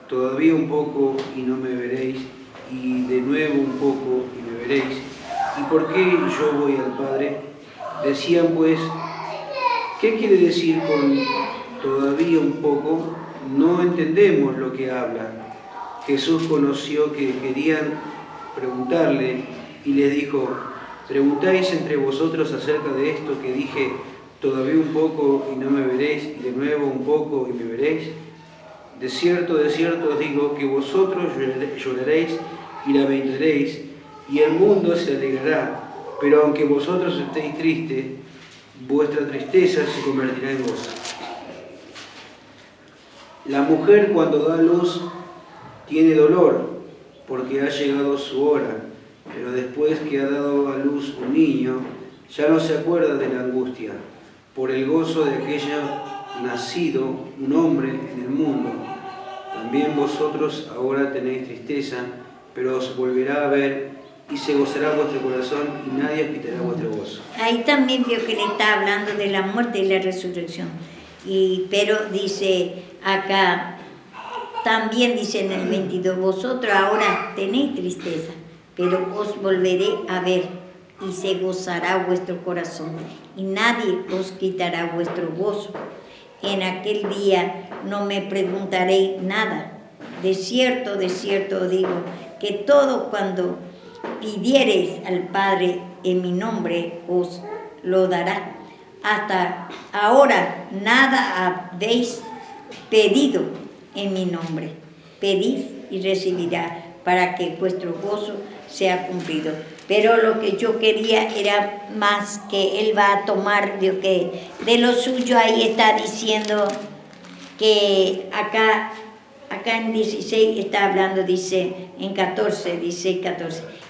Todavía un poco y no me veréis, y de nuevo un poco y me veréis. ¿Y por qué yo voy al Padre? Decían pues: ¿qué quiere decir con todavía un poco? No entendemos lo que habla. Jesús conoció que querían preguntarle y les dijo: ¿preguntáis entre vosotros acerca de esto que dije, todavía un poco y no me veréis, y de nuevo un poco y me veréis? De cierto os digo que vosotros lloraréis y lamentaréis, y el mundo se alegrará. Pero aunque vosotros estéis tristes, vuestra tristeza se convertirá en gozo. La mujer cuando da a luz tiene dolor, porque ha llegado su hora, pero después que ha dado a luz un niño, ya no se acuerda de la angustia, por el gozo de que haya nacido un hombre en el mundo. También vosotros ahora tenéis tristeza, pero os volverá a ver y se gozará vuestro corazón y nadie os quitará vuestro gozo. Ahí también veo que le está hablando de la muerte y la resurrección. Pero dice acá, también dice en el 22, vosotros ahora tenéis tristeza, pero os volveré a ver y se gozará vuestro corazón y nadie os quitará vuestro gozo. En aquel día no me preguntaréis nada. De cierto os digo, que todo cuando pidiereis al Padre en mi nombre os lo dará. Hasta ahora nada habéis pedido en mi nombre. Pedid y recibirá, para que vuestro gozo sea cumplido. Pero lo que yo quería era más que él va a tomar de lo suyo. Ahí está diciendo que acá en 16 está hablando, dice en 14,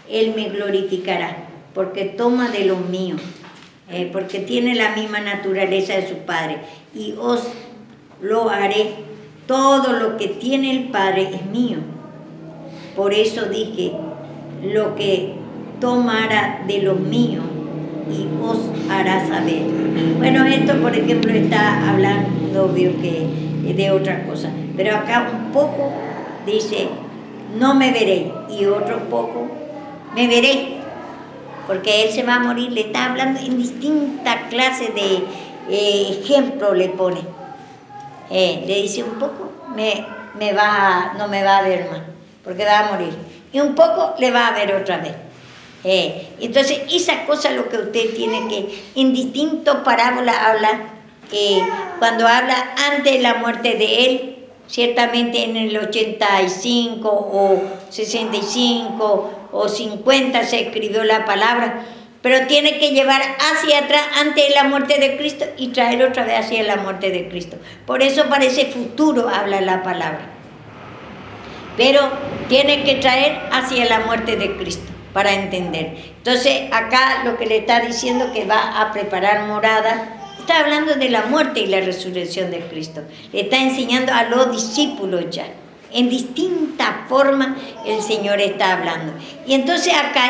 Él me glorificará, porque toma de lo mío, porque tiene la misma naturaleza de su Padre, y os lo haré. Todo lo que tiene el Padre es mío. Por eso dije, lo que tomará de lo mío y os hará saber. Bueno, esto por ejemplo está hablando, obvio que de otra cosa, pero acá un poco dice, no me veréis, y otro poco me veréis, porque él se va a morir. Le está hablando en distintas clases de ejemplo, le pone. Le dice un poco, no me va a ver más, porque va a morir, y un poco le va a ver otra vez. Entonces esa cosa lo que usted tiene que, en distintas parábolas habla, cuando habla antes de la muerte de él, ciertamente en el 85 o 65 o 50 se escribió la palabra, pero tiene que llevar hacia atrás antes de la muerte de Cristo y traer otra vez hacia la muerte de Cristo. Por eso parece futuro habla la palabra, pero tiene que traer hacia la muerte de Cristo para entender. Entonces acá lo que le está diciendo que va a preparar morada, está hablando de la muerte y la resurrección de Cristo. Le está enseñando a los discípulos ya. En distintas formas el Señor está hablando. Y entonces acá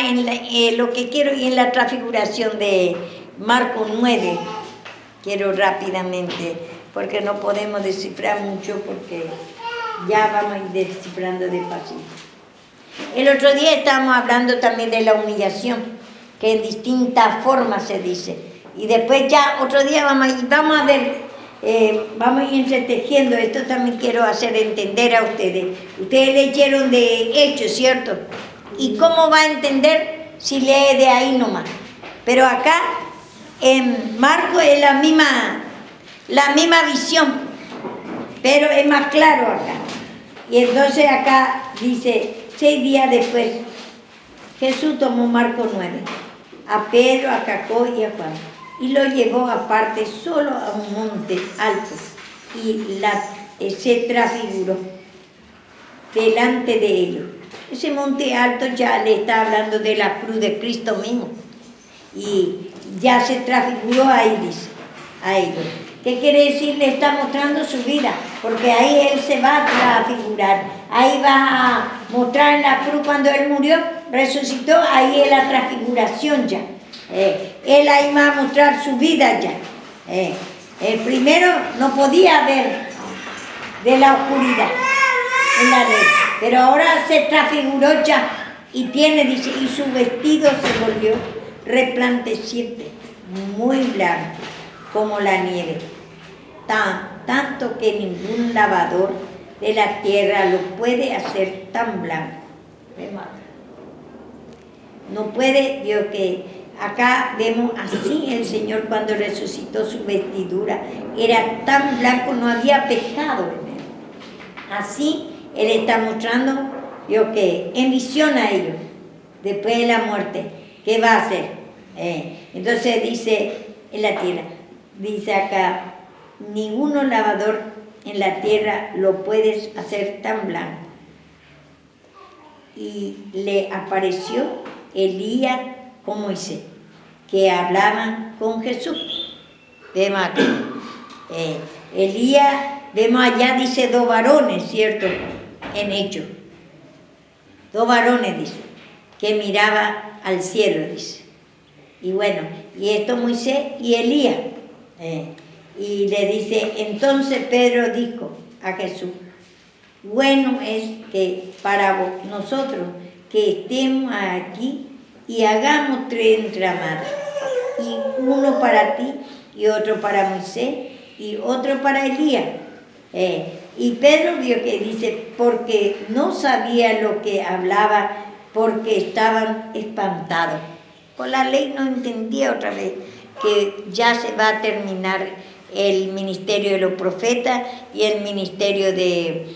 lo que quiero, y en la transfiguración de Marcos 9, quiero rápidamente, porque no podemos descifrar mucho, porque ya vamos a ir descifrando despacito. El otro día estábamos hablando también de la humillación, que en distintas formas se dice. Y después ya otro día vamos a ver, vamos a ir entretejiendo. Esto también quiero hacer entender a ustedes. Ustedes leyeron de Hechos, ¿cierto? ¿Y cómo va a entender si lee de ahí nomás? Pero acá en Marcos es la misma visión, pero es más claro acá. Y entonces acá dice, 6 días después, Jesús tomó Marcos 9, a Pedro, a Jacob y a Juan, y lo llevó aparte solo a un monte alto, y se transfiguró delante de ellos. Ese monte alto ya le está hablando de la cruz de Cristo mismo. Y ya se transfiguró ahí, dice, a ellos. ¿Qué quiere decir? Le está mostrando su vida, porque ahí Él se va a transfigurar. Ahí va a mostrar en la cruz cuando Él murió, resucitó, ahí es la transfiguración ya. Él ahí va a mostrar su vida ya. Primero no podía ver de la oscuridad en la ley, pero ahora se transfiguró ya y tiene, dice, y su vestido se volvió resplandeciente, muy blanco como la nieve, tanto que ningún lavador de la tierra lo puede hacer tan blanco. No puede, Dios, que acá vemos así el Señor cuando resucitó, su vestidura era tan blanco, no había pecado en él. Así Él está mostrando, Dios, que en visión a ellos, después de la muerte, ¿qué va a hacer? Entonces dice en la tierra, dice acá, ninguno lavador en la tierra lo puedes hacer tan blanco. Y le apareció Elías con Moisés, que hablaban con Jesús. Vemos aquí. Elías, vemos allá, dice 2 varones, ¿cierto? En Hechos. 2 varones, dice, que miraba al cielo, dice. Y bueno, y esto Moisés y Elías. Y le dice, entonces Pedro dijo a Jesús, bueno es que para nosotros que estemos aquí y hagamos 3 entramadas, y uno para ti, y otro para Moisés, y otro para Elías. Y Pedro vio que dice, porque no sabía lo que hablaba, porque estaban espantados. Con la ley no entendía otra vez que ya se va a terminar el ministerio de los profetas y el ministerio de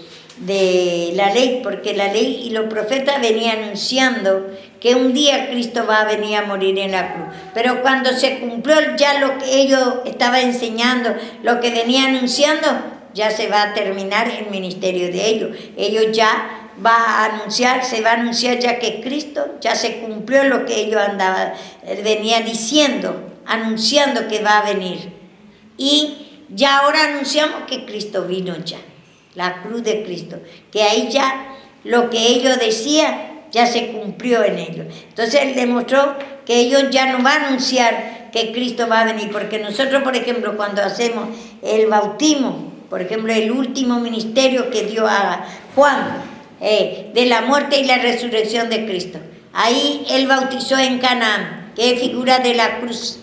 la ley, porque la ley y los profetas venían anunciando que un día Cristo va a venir a morir en la cruz. Pero cuando se cumplió ya lo que ellos estaban enseñando, lo que venían anunciando, ya se va a terminar el ministerio de ellos. Ellos ya se va a anunciar ya que Cristo ya se cumplió lo que ellos venía diciendo, anunciando que va a venir. Y ya ahora anunciamos que Cristo vino ya, la cruz de Cristo, que ahí ya lo que ellos decían ya se cumplió en ellos. Entonces Él demostró que ellos ya no van a anunciar que Cristo va a venir, porque nosotros, por ejemplo, cuando hacemos el bautismo, por ejemplo, el último ministerio que dio a Juan, de la muerte y la resurrección de Cristo, ahí Él bautizó en Canaán, que es figura de la cruz.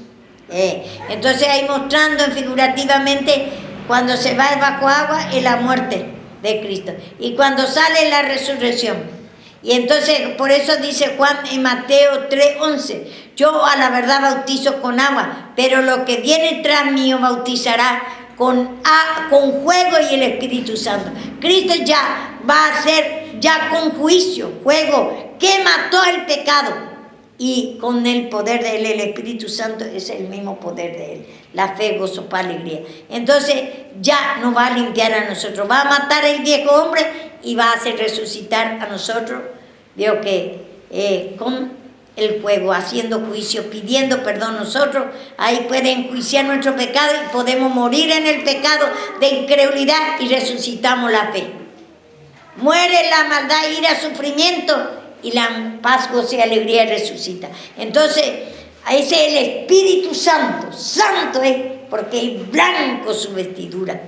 Entonces ahí mostrando figurativamente cuando se va bajo agua es la muerte de Cristo y cuando sale la resurrección. Y entonces por eso dice Juan en Mateo 3:11, yo a la verdad bautizo con agua, pero lo que viene tras mío bautizará con fuego y el Espíritu Santo. Cristo ya va a ser ya con juicio, fuego, que mató el pecado. Y con el poder de Él, el Espíritu Santo es el mismo poder de Él. La fe, gozo, paz, alegría. Entonces ya nos va a limpiar a nosotros. Va a matar el viejo hombre y va a hacer resucitar a nosotros. Veo que con el fuego, haciendo juicio, pidiendo perdón nosotros. Ahí puede enjuiciar nuestro pecado y podemos morir en el pecado de incredulidad y resucitamos la fe. Muere la maldad, ira, sufrimiento. Y la paz, gozo y alegría resucita. Entonces, ese es el Espíritu Santo. Santo es porque es blanco su vestidura.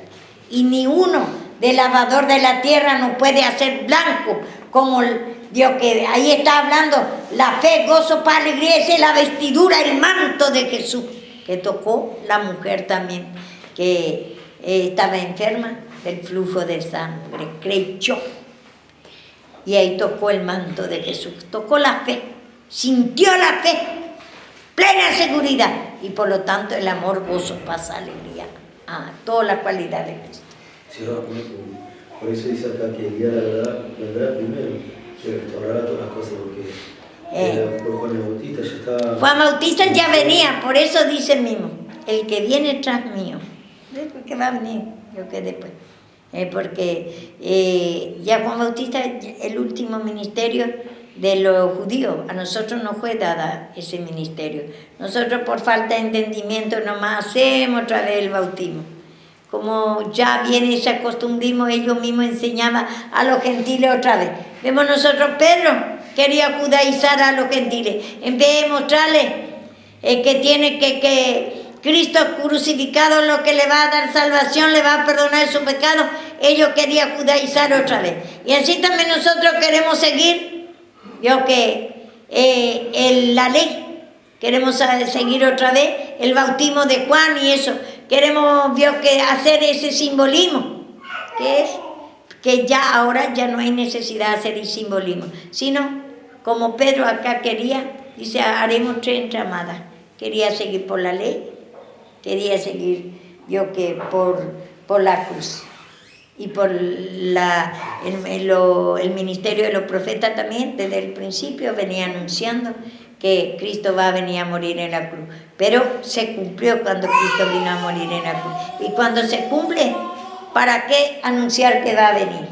Y ni uno del lavador de la tierra no puede hacer blanco como Dios, que ahí está hablando la fe, gozo, paz, alegría. Esa es la vestidura, el manto de Jesús, que tocó la mujer también, que estaba enferma del flujo de sangre, creyó. Y ahí tocó el manto de Jesús, tocó la fe, sintió la fe, plena seguridad. Y por lo tanto el amor, gozo, paz, alegría, toda la cualidad de Cristo. Sí, por eso dice acá que Elías vendrá primero, que restaurará todas las cosas, porque por Juan el Bautista ya estaba... Juan Bautista ya venía, por eso dice el mismo, el que viene tras mío, después que va a venir, yo que después. porque ya Juan Bautista, el último ministerio de los judíos, a nosotros no fue dada ese ministerio. Nosotros por falta de entendimiento nomás hacemos otra vez el bautismo. Como ya viene ese costumbrismo, ellos mismos enseñaban a los gentiles otra vez. Vemos nosotros, Pedro quería judaizar a los gentiles, en vez de mostrarles que tiene que Cristo crucificado lo que le va a dar salvación, le va a perdonar su pecado, ellos querían judaizar otra vez. Y así también nosotros queremos seguir, la ley, queremos seguir otra vez el bautismo de Juan y eso, queremos hacer ese simbolismo, que es que ya ahora ya no hay necesidad de hacer el simbolismo, sino como Pedro acá quería, dice, haremos 3 entramadas, quería seguir por la ley, quería seguir por la cruz y por el ministerio de los profetas también. Desde el principio venía anunciando que Cristo va a venir a morir en la cruz, pero se cumplió cuando Cristo vino a morir en la cruz, y cuando se cumple, ¿para qué anunciar que va a venir?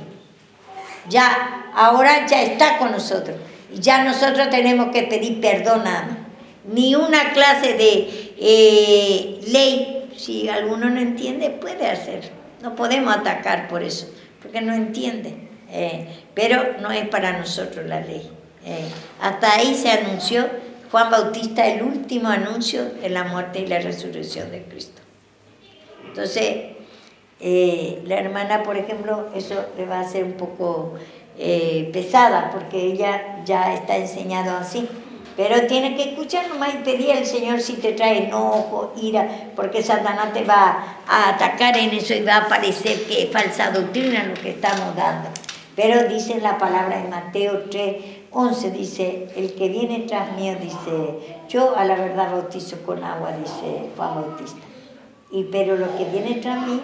Ya, ahora ya está con nosotros, y ya nosotros tenemos que pedir perdón nada más. Ni una clase de ley, si alguno no entiende, puede hacer. No podemos atacar por eso, porque no entiende. Pero no es para nosotros la ley. Hasta ahí se anunció Juan Bautista, el último anuncio de la muerte y la resurrección de Cristo. Entonces, la hermana, por ejemplo, eso le va a ser un poco pesada, porque ella ya está enseñado así. Pero tienes que escuchar nomás y pedir al Señor si te trae enojo, ira, porque Satanás te va a atacar en eso y va a parecer que es falsa doctrina lo que estamos dando. Pero dice la palabra en Mateo 3:11, dice, el que viene tras mío, dice, yo a la verdad bautizo con agua, dice Juan Bautista. Pero lo que viene tras mí,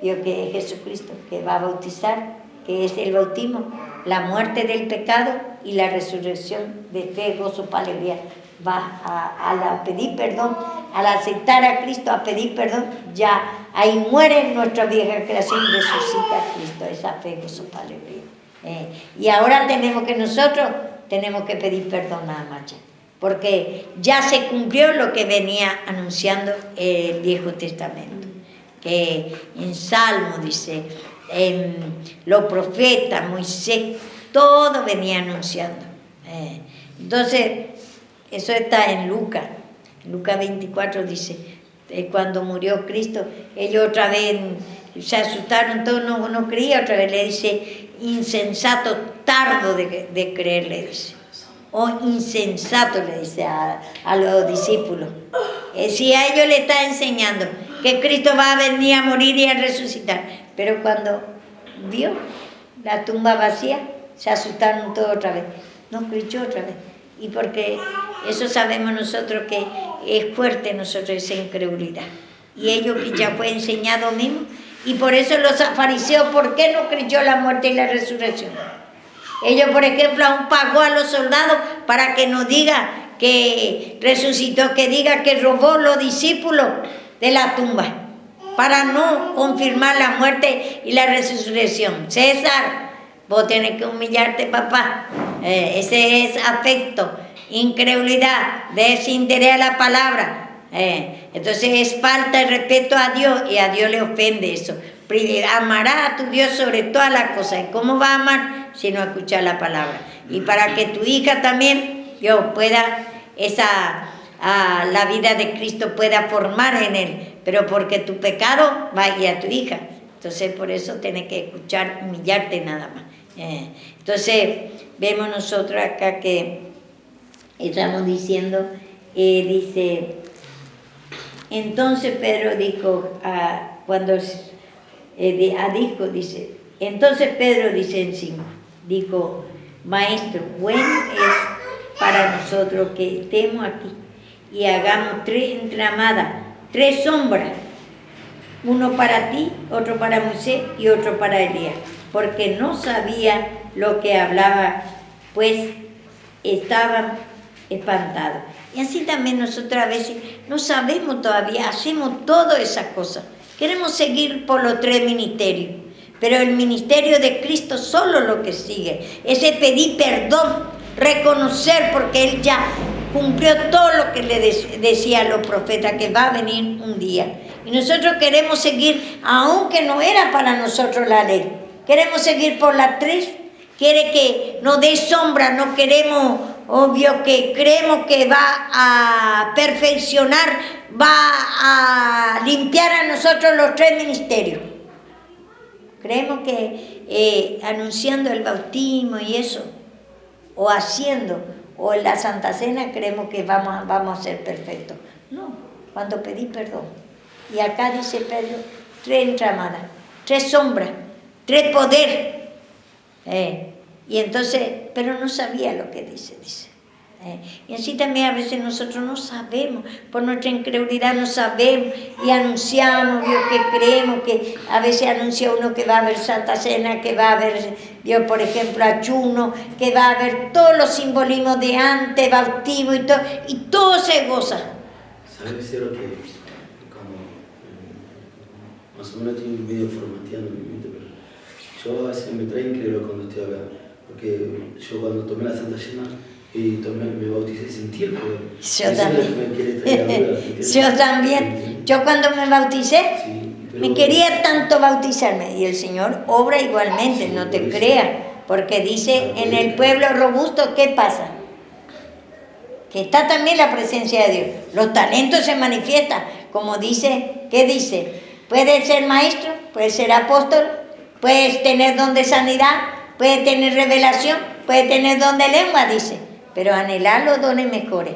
yo que es Jesucristo, que va a bautizar, que es el bautismo, la muerte del pecado y la resurrección de fe, gozo, alegría. Va a pedir perdón, al aceptar a Cristo, a pedir perdón, ya ahí muere nuestra vieja creación y resucita a Cristo, esa fe, gozo, alegría. Y ahora nosotros tenemos que pedir perdón nada más ya, porque ya se cumplió lo que venía anunciando el Viejo Testamento, que en Salmo dice, los profetas, Moisés, todo venía anunciando. Entonces, eso está en Lucas 24 dice, cuando murió Cristo, ellos otra vez se asustaron, todos no creían, otra vez le dice, insensato, tardo de creer, le dice. O insensato, le dice a los discípulos. Si a ellos le está enseñando que Cristo va a venir a morir y a resucitar, pero cuando vio la tumba vacía, se asustaron todos otra vez, no creyó otra vez. Y porque eso sabemos nosotros que es fuerte nosotros esa incredulidad. Y ellos que ya fue enseñado mismo, y por eso los fariseos, ¿por qué no creyó la muerte y la resurrección? Ellos, por ejemplo, aún pagó a los soldados para que no diga que resucitó, que diga que robó los discípulos de la tumba, para no confirmar la muerte y la resurrección. César, vos tenés que humillarte, papá. Ese es afecto, incredulidad, desinterés a la palabra. Entonces es falta de respeto a Dios, y a Dios le ofende eso. Amarás a tu Dios sobre todas las cosas. ¿Y cómo va a amar si no escucha la palabra? Y para que tu hija también, Dios pueda, la vida de Cristo pueda formar en él, pero porque tu pecado va a ir a tu hija. Entonces por eso tienes que escuchar, humillarte nada más. Entonces vemos nosotros acá que estamos diciendo, dice, entonces Pedro dijo, entonces Pedro dice en 5, dijo, maestro, bueno es para nosotros que estemos aquí y hagamos 3 entramadas, 3 sombras, uno para ti, otro para Moisés y otro para Elías, porque no sabía lo que hablaba, pues estaban espantados. Y así también nosotros a veces no sabemos todavía, hacemos todas esas cosas. Queremos seguir por los 3 ministerios, Pero el ministerio de Cristo solo lo que sigue, ese pedir perdón, reconocer, porque Él ya cumplió todo lo que le decía a los profetas, que va a venir un día. Y nosotros queremos seguir, aunque no era para nosotros la ley, queremos seguir por la 3, quiere que nos dé sombra, no queremos, obvio que creemos que va a perfeccionar, va a limpiar a nosotros los 3 ministerios. Creemos que anunciando el bautismo y eso, o haciendo, o en la Santa Cena, creemos que vamos a ser perfectos. No, cuando pedí perdón. Y acá dice Pedro, 3 entramadas, 3 sombras, 3 poder. Y entonces, pero no sabía lo que dice. Y así también a veces nosotros no sabemos, por nuestra incredulidad no sabemos y anunciamos, Dios, que creemos, que a veces anuncia uno que va a haber Santa Cena, que va a haber, Dios, por ejemplo, ayuno, que va a haber todos los simbolismos de antes, bautismo y todo se goza. ¿Sabes, Ciro, que como más o menos estoy medio formateando mi mente, pero yo a veces me trae incrédulo cuando estoy hablando, porque yo cuando tomé la Santa Cena y me bauticé, sentí el poder. Yo también. Yo también. Yo cuando me bauticé, me quería tanto bautizarme. Y el Señor obra igualmente, no te creas. Porque dice, en el pueblo robusto, ¿qué pasa? Que está también la presencia de Dios. Los talentos se manifiestan. Como dice, ¿qué dice? Puedes ser maestro, puedes ser apóstol, puedes tener don de sanidad, puedes tener revelación, puedes tener don de lengua, dice. Pero anhelar los dones mejores.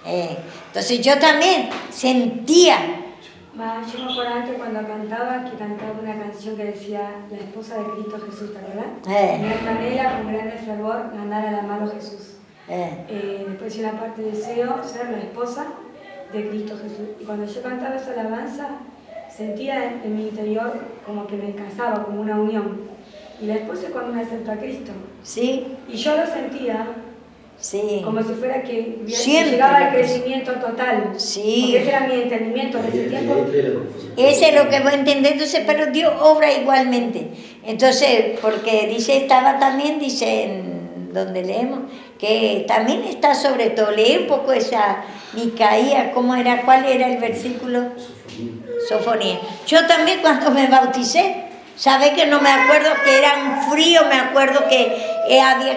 Entonces yo también sentía. Yo me acuerdo antes cuando cantaba, que cantaba una canción que decía la esposa de Cristo Jesús, ¿te acuerdas? Me anhela con grande fervor ganar al amado Jesús. Después decía una parte, deseo ser la esposa de Cristo Jesús. Y cuando yo cantaba esa alabanza, sentía en mi interior como que me casaba, como una unión. Y la esposa es cuando uno acepta a Cristo. Sí. Y yo lo sentía. Sí. Como si fuera que llegaba al crecimiento total. Sí. Porque ese era mi entendimiento de ese tiempo. Ese es lo que voy a entender. Entonces, pero Dios obra igualmente. Entonces, porque dice, estaba también, dice, en donde leemos, que también está sobre todo. Lee un poco esa Micaías, ¿cómo era? ¿Cuál era el versículo? Sofonía. Yo también cuando me bauticé, ¿sabes que no me acuerdo que era un frío? Me acuerdo que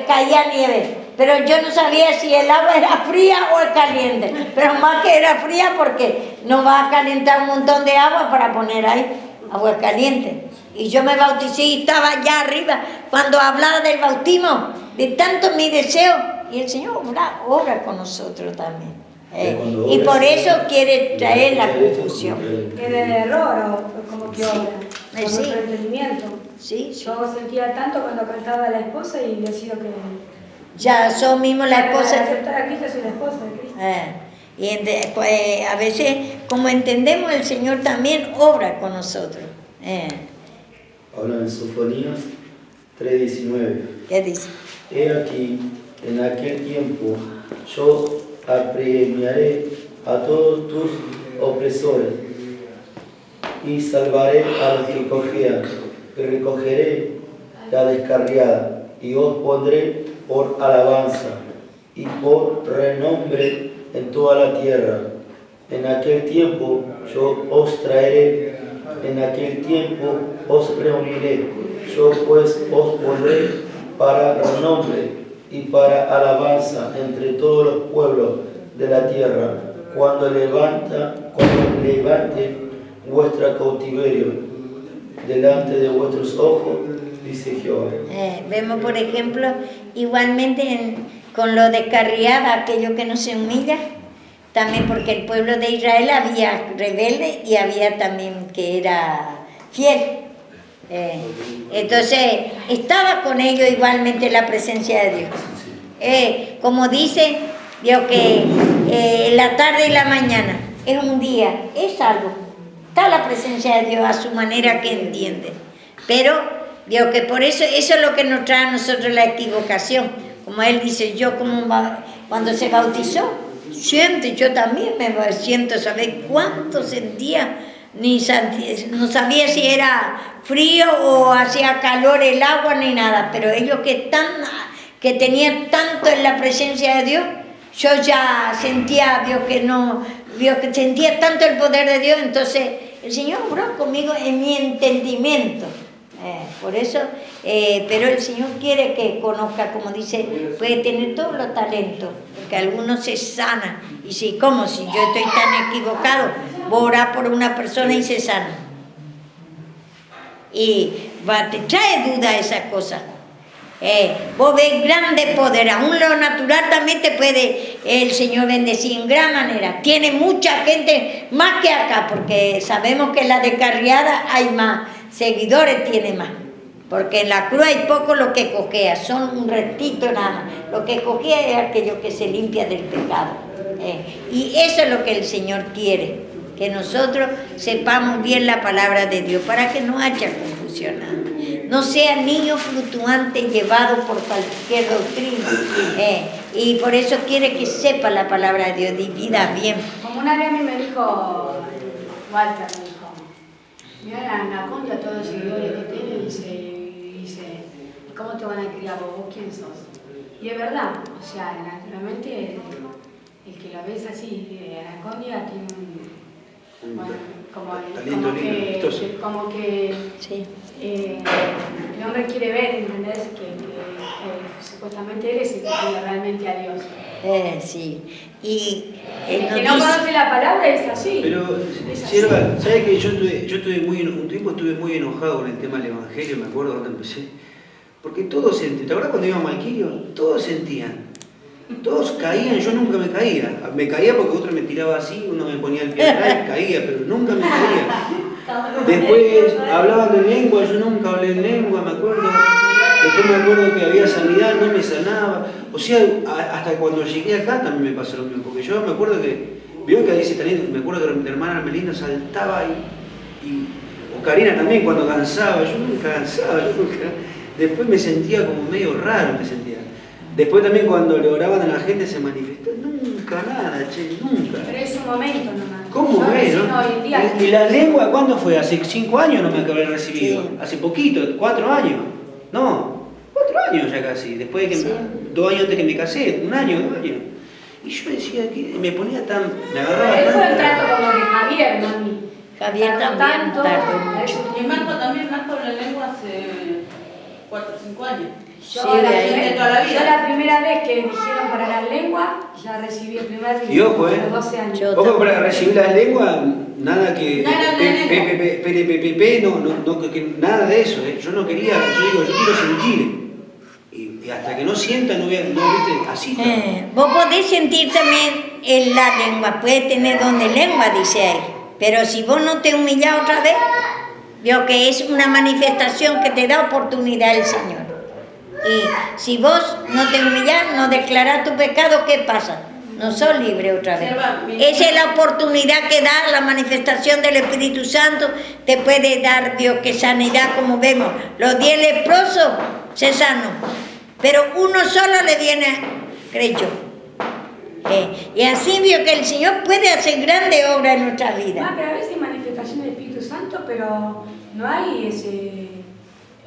caía nieve. Pero yo no sabía si el agua era fría o caliente. Pero más que era fría porque no va a calentar un montón de agua para poner ahí agua caliente. Y yo me bauticé y estaba allá arriba cuando hablaba del bautismo, de tanto mi deseo. Y el Señor obra con nosotros también. Y por eso quiere traer la confusión. Que de error o como que obra. Con Sí. nuestro entendimiento. Sí. Yo sentía tanto cuando cantaba a la esposa y decido que... Ya son mismo la esposa. Para aceptar a Cristo soy la esposa de Cristo. Y a veces, como entendemos, el Señor también obra con nosotros. Habla en Sofonías 3:19. ¿Qué dice? He aquí, en aquel tiempo, yo apremiaré a todos tus opresores y salvaré a los que cojean, y recogeré la descarriada, y os pondré por alabanza y por renombre en toda la tierra. En aquel tiempo yo os traeré, en aquel tiempo os reuniré, yo pues os pondré para renombre y para alabanza entre todos los pueblos de la tierra, cuando levante vuestro cautiverio delante de vuestros ojos, dice Jehová. Vemos, por ejemplo, igualmente con lo descarriada, aquello que no se humilla, también porque el pueblo de Israel había rebelde y había también que era fiel. Entonces, estaba con ellos igualmente la presencia de Dios. Como dice, Dios que la tarde y la mañana es un día, es algo. Está la presencia de Dios a su manera que entiende. Pero, Dios que por eso es lo que nos trae a nosotros la equivocación. Como él dice, yo cuando se bautizó, yo también me siento, ¿sabes cuánto sentía no sabía si era frío o hacía calor el agua ni nada, pero ellos que tenían tanto en la presencia de Dios, yo ya sentía, que sentía tanto el poder de Dios, entonces el Señor obró conmigo en mi entendimiento. Por eso, pero el Señor quiere que conozca, como dice, puede tener todos los talentos, porque algunos se sanan. Y si, ¿cómo? Si yo estoy tan equivocado, voy a orar por una persona y se sana. Y te trae duda esas cosas. Vos ves grande poder, aún lo natural también te puede el Señor bendecir en gran manera. Tiene mucha gente más que acá, porque sabemos que en la descarriada hay más seguidores, tiene más, porque en la cruz hay poco lo que coquea, son un retito nada, lo que coquea es aquello que se limpia del pecado, y eso es lo que el Señor quiere, que nosotros sepamos bien la palabra de Dios, para que no haya confusión, no sean niños fluctuantes llevados por cualquier doctrina, y por eso quiere que sepa la palabra de Dios, divida bien. Como una vez a mí me dijo Walter, mira la anaconda, todos los seguidores que tienen, dice, ¿cómo te van a criar vos? ¿Vos quién sos? Y es verdad, o sea, naturalmente el que la ves así, anaconda tiene un, bueno, como que sí. El hombre quiere ver, ¿entendés? Que supuestamente él es el que quiere realmente a Dios. Sí, y el que no conoce la palabra es así. Pero, sierva, ¿sabes que yo estuve un tiempo estuve muy enojado con el tema del Evangelio, me acuerdo cuando empecé? Porque todos sentían, ¿te acuerdas cuando íbamos al Quirio? Todos sentían, todos caían, yo nunca me caía. Me caía porque otro me tiraba así, uno me ponía el pie atrás y caía, pero nunca me caía. Después hablaban de lengua, yo nunca hablé en lengua, me acuerdo. Después me acuerdo que había sanidad, no me sanaba. O sea, hasta cuando llegué acá también me pasó lo mismo. Porque yo me acuerdo que, veo que dice también, me acuerdo que mi hermana Melina saltaba o Karina también cuando danzaba. Yo nunca danzaba, Después me sentía como medio raro, me sentía. Después también cuando le oraban a la gente se manifestó, nunca nada, nunca. Pero es un momento nomás. ¿Cómo ves, no? ¿Y la lengua cuándo fue? ¿Hace 5 años no me acabé de recibido? Sí. ¿Hace poquito? ¿4 años? No, 4 años ya casi, después de que 2 años antes que me casé, 1 año, 2 años. Y yo decía que me ponía me agarraba pero tanto. Eso el trato como que Javier, mami. Javier también tardó mucho. Y Marco también, Marco la lengua hace 4 o 5 años. Yo la primera vez que dijeron para las lenguas, ya recibí el primer y ojo, a los 12 años. Ojo, para recibir las lenguas, nada que nada de eso, yo no quería, yo quiero sentir. Y hasta que no sienta, no viste, así. Vos podés sentir también en la lengua, puede tener don de lengua, dice ahí. Pero si vos no te humillás otra vez, veo que es una manifestación que te da oportunidad el Señor. Y si vos no te humillás, no declarás tu pecado, ¿qué pasa? No sos libre otra vez. Esa es la oportunidad que da la manifestación del Espíritu Santo. Te puede dar Dios que sanidad, como vemos. Los 10 leprosos se sanó, pero uno solo le viene, creyó. Y así vio que el Señor puede hacer grandes obras en nuestra vida. Ah, pero a veces hay manifestación del Espíritu Santo, pero no hay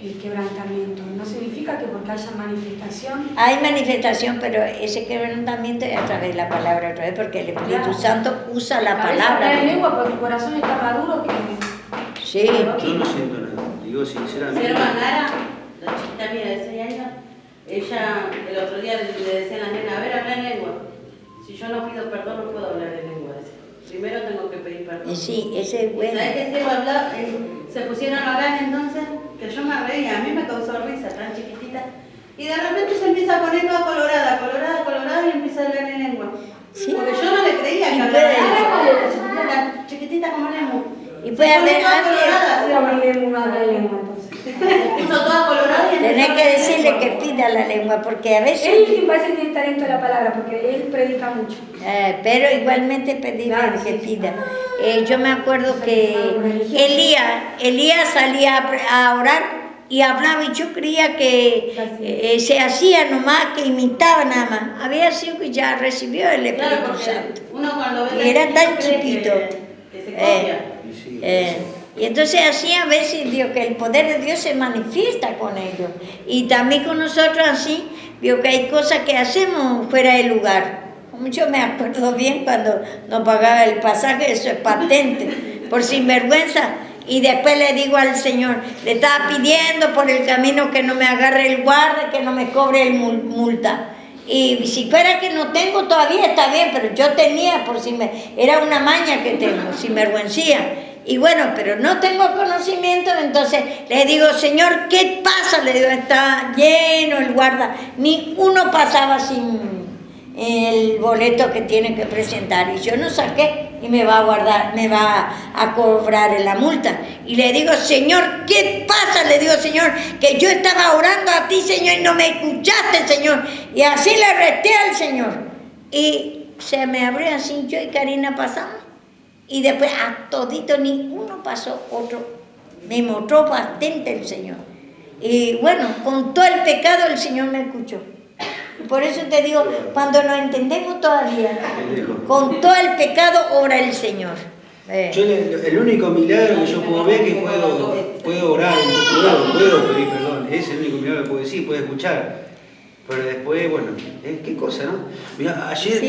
el quebrantamiento. No significa que porque haya manifestación... Hay manifestación, pero ese quebrantamiento es a través de la palabra, otra vez, porque el Espíritu Santo usa la palabra. En lengua, porque tu corazón está maduro que... Sí. Yo no siento nada, digo sinceramente. Mi hermana, la chiquita mía de 6 años, ella el otro día le decía a la nena, a ver, habla en lengua. Si yo no pido perdón, no puedo hablar en lengua. Primero tengo que pedir perdón. Sí, ese es bueno. ¿Sabes qué se pusieron a orar entonces? Que yo me reía, a mí me causó risa, tan chiquitita. Y de repente se empieza a poner toda colorada y empieza a hablar en lengua. ¿Sí? Porque yo no le creía que hablara en lengua. La chiquitita como lengua. Y puede haber puso toda colorada y tenés que decirle que pida la lengua, porque a veces... Él parece que tiene talento de la palabra, porque él predica mucho. Pero igualmente pedirle que pida. Yo me acuerdo que Elías salía a orar y hablaba, y yo creía que se hacía nomás, que imitaba nada más. Había sido que ya recibió el Espíritu Santo. Uno cuando ve y era tan chiquito. Que se misericordia. Y entonces así a veces vio que el poder de Dios se manifiesta con ellos. Y también con nosotros así, vio que hay cosas que hacemos fuera de lugar. Yo me acuerdo bien cuando nos pagaba el pasaje, eso es patente, por sinvergüenza. Y después le digo al Señor, le estaba pidiendo por el camino que no me agarre el guarda, que no me cobre el multa. Y si fuera que no tengo todavía está bien, pero yo tenía por si era una maña que tengo, sinvergüencía. Y bueno, pero no tengo conocimiento, entonces le digo, Señor, ¿qué pasa? Le digo, está lleno el guarda, ni uno pasaba sin el boleto que tiene que presentar, y yo no saqué, y me va a cobrar la multa. Y le digo, Señor, ¿qué pasa? Le digo, Señor, que yo estaba orando a ti, Señor, y no me escuchaste, Señor. Y así le resté al Señor. Y se me abrió así, yo y Karina pasamos. Y después a todito ni uno pasó, otro. Me mostró bastante el Señor. Y bueno, con todo el pecado el Señor me escuchó. Por eso te digo, cuando lo entendemos todavía, con todo el pecado obra el Señor. Yo el único milagro que yo puedo ver es que puedo orar, puedo pedir perdón. Es el único milagro que puedo decir, puedo escuchar. Pero después, bueno, qué cosa, ¿no? Mirá, ayer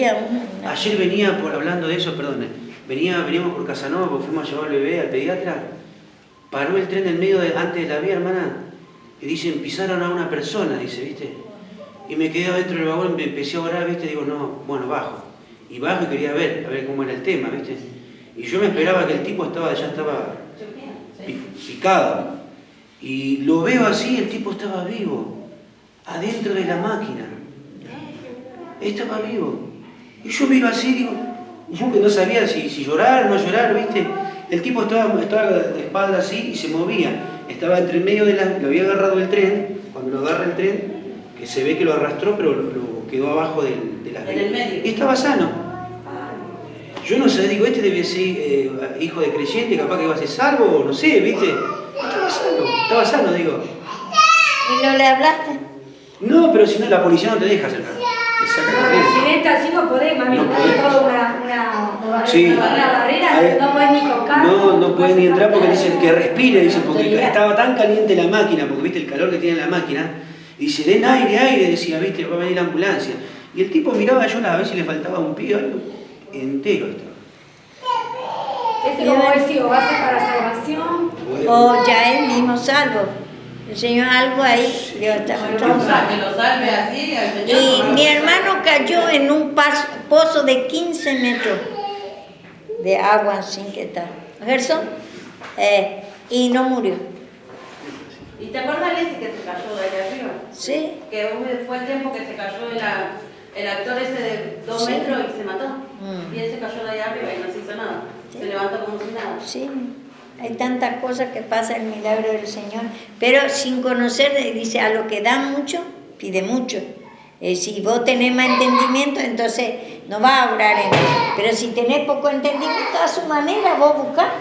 venía, hablando de eso, perdón, veníamos por Casanova porque fuimos a llevar al bebé al pediatra. Paró el tren en medio antes de la vía, hermana, y dicen, pisaron a una persona, dice, ¿viste? Y me quedé adentro del vagón, me empecé a orar, ¿viste? Digo, no, bueno, bajo. Y bajo y quería ver cómo era el tema, ¿viste? Y yo me esperaba que el tipo ya estaba picado. Y lo veo así, el tipo estaba vivo, adentro de la máquina. Estaba vivo. Y yo miro así, digo, yo que no sabía si llorar o no llorar, ¿viste? El tipo estaba de espalda así y se movía. Estaba entre medio lo había agarrado el tren, cuando lo agarra el tren, que se ve que lo arrastró, pero lo quedó abajo de las vías. Y estaba sano. Yo no sé, digo, este debe ser hijo de creyente, capaz que va a ser salvo, o no sé, ¿viste? Estaba sano, digo. ¿Y no le hablaste? No, pero si no, la policía no te deja acercar. Te saca corriendo. Accidente así no podés, mami, no hay toda una barrera, no podés ni tocar. No podés ni entrar porque dicen que respire, dicen, porque estaba tan caliente la máquina, porque viste el calor que tiene la máquina. Y dice, den aire, decía, viste, va a venir la ambulancia. Y el tipo miraba a ver si le faltaba un pie o algo, entero estaba. Como decís, o va a ser para salvación, o ya él mismo salvo. El Señor algo ahí, Dios está mostrando. Que lo salve así al Señor. Y mi hermano cayó en un pozo de 15 metros de agua sin que tal. ¿Gerson? Y no murió. ¿Y te acuerdas, Leslie, que se cayó de allá arriba? Sí. Que fue el tiempo que se cayó el actor ese de 2 metros y se mató. Y él se cayó de allá arriba y no se hizo nada. Sí. Se levantó como si nada. Sí. Hay tantas cosas que pasa el milagro del Señor. Pero sin conocer, dice, a lo que da mucho, pide mucho. Si vos tenés más entendimiento, entonces no vas a obrar en él. Pero si tenés poco entendimiento, a su manera vos buscás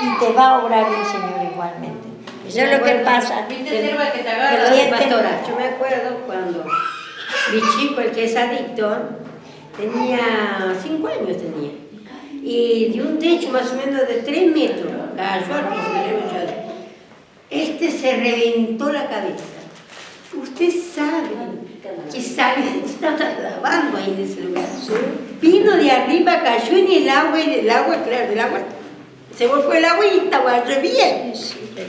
y te va a obrar el Señor igualmente. Eso es lo que pasa. Pastora, yo me acuerdo cuando mi chico, el que es adicto, tenía 5 años tenía. Y de un techo más o menos de 3 metros, cayó al piso. Este se reventó la cabeza. Usted sabe que estaba lavando ahí en ese lugar. Vino de arriba, cayó en el agua, claro, del agua. Se volvió el agua y estaba re bien,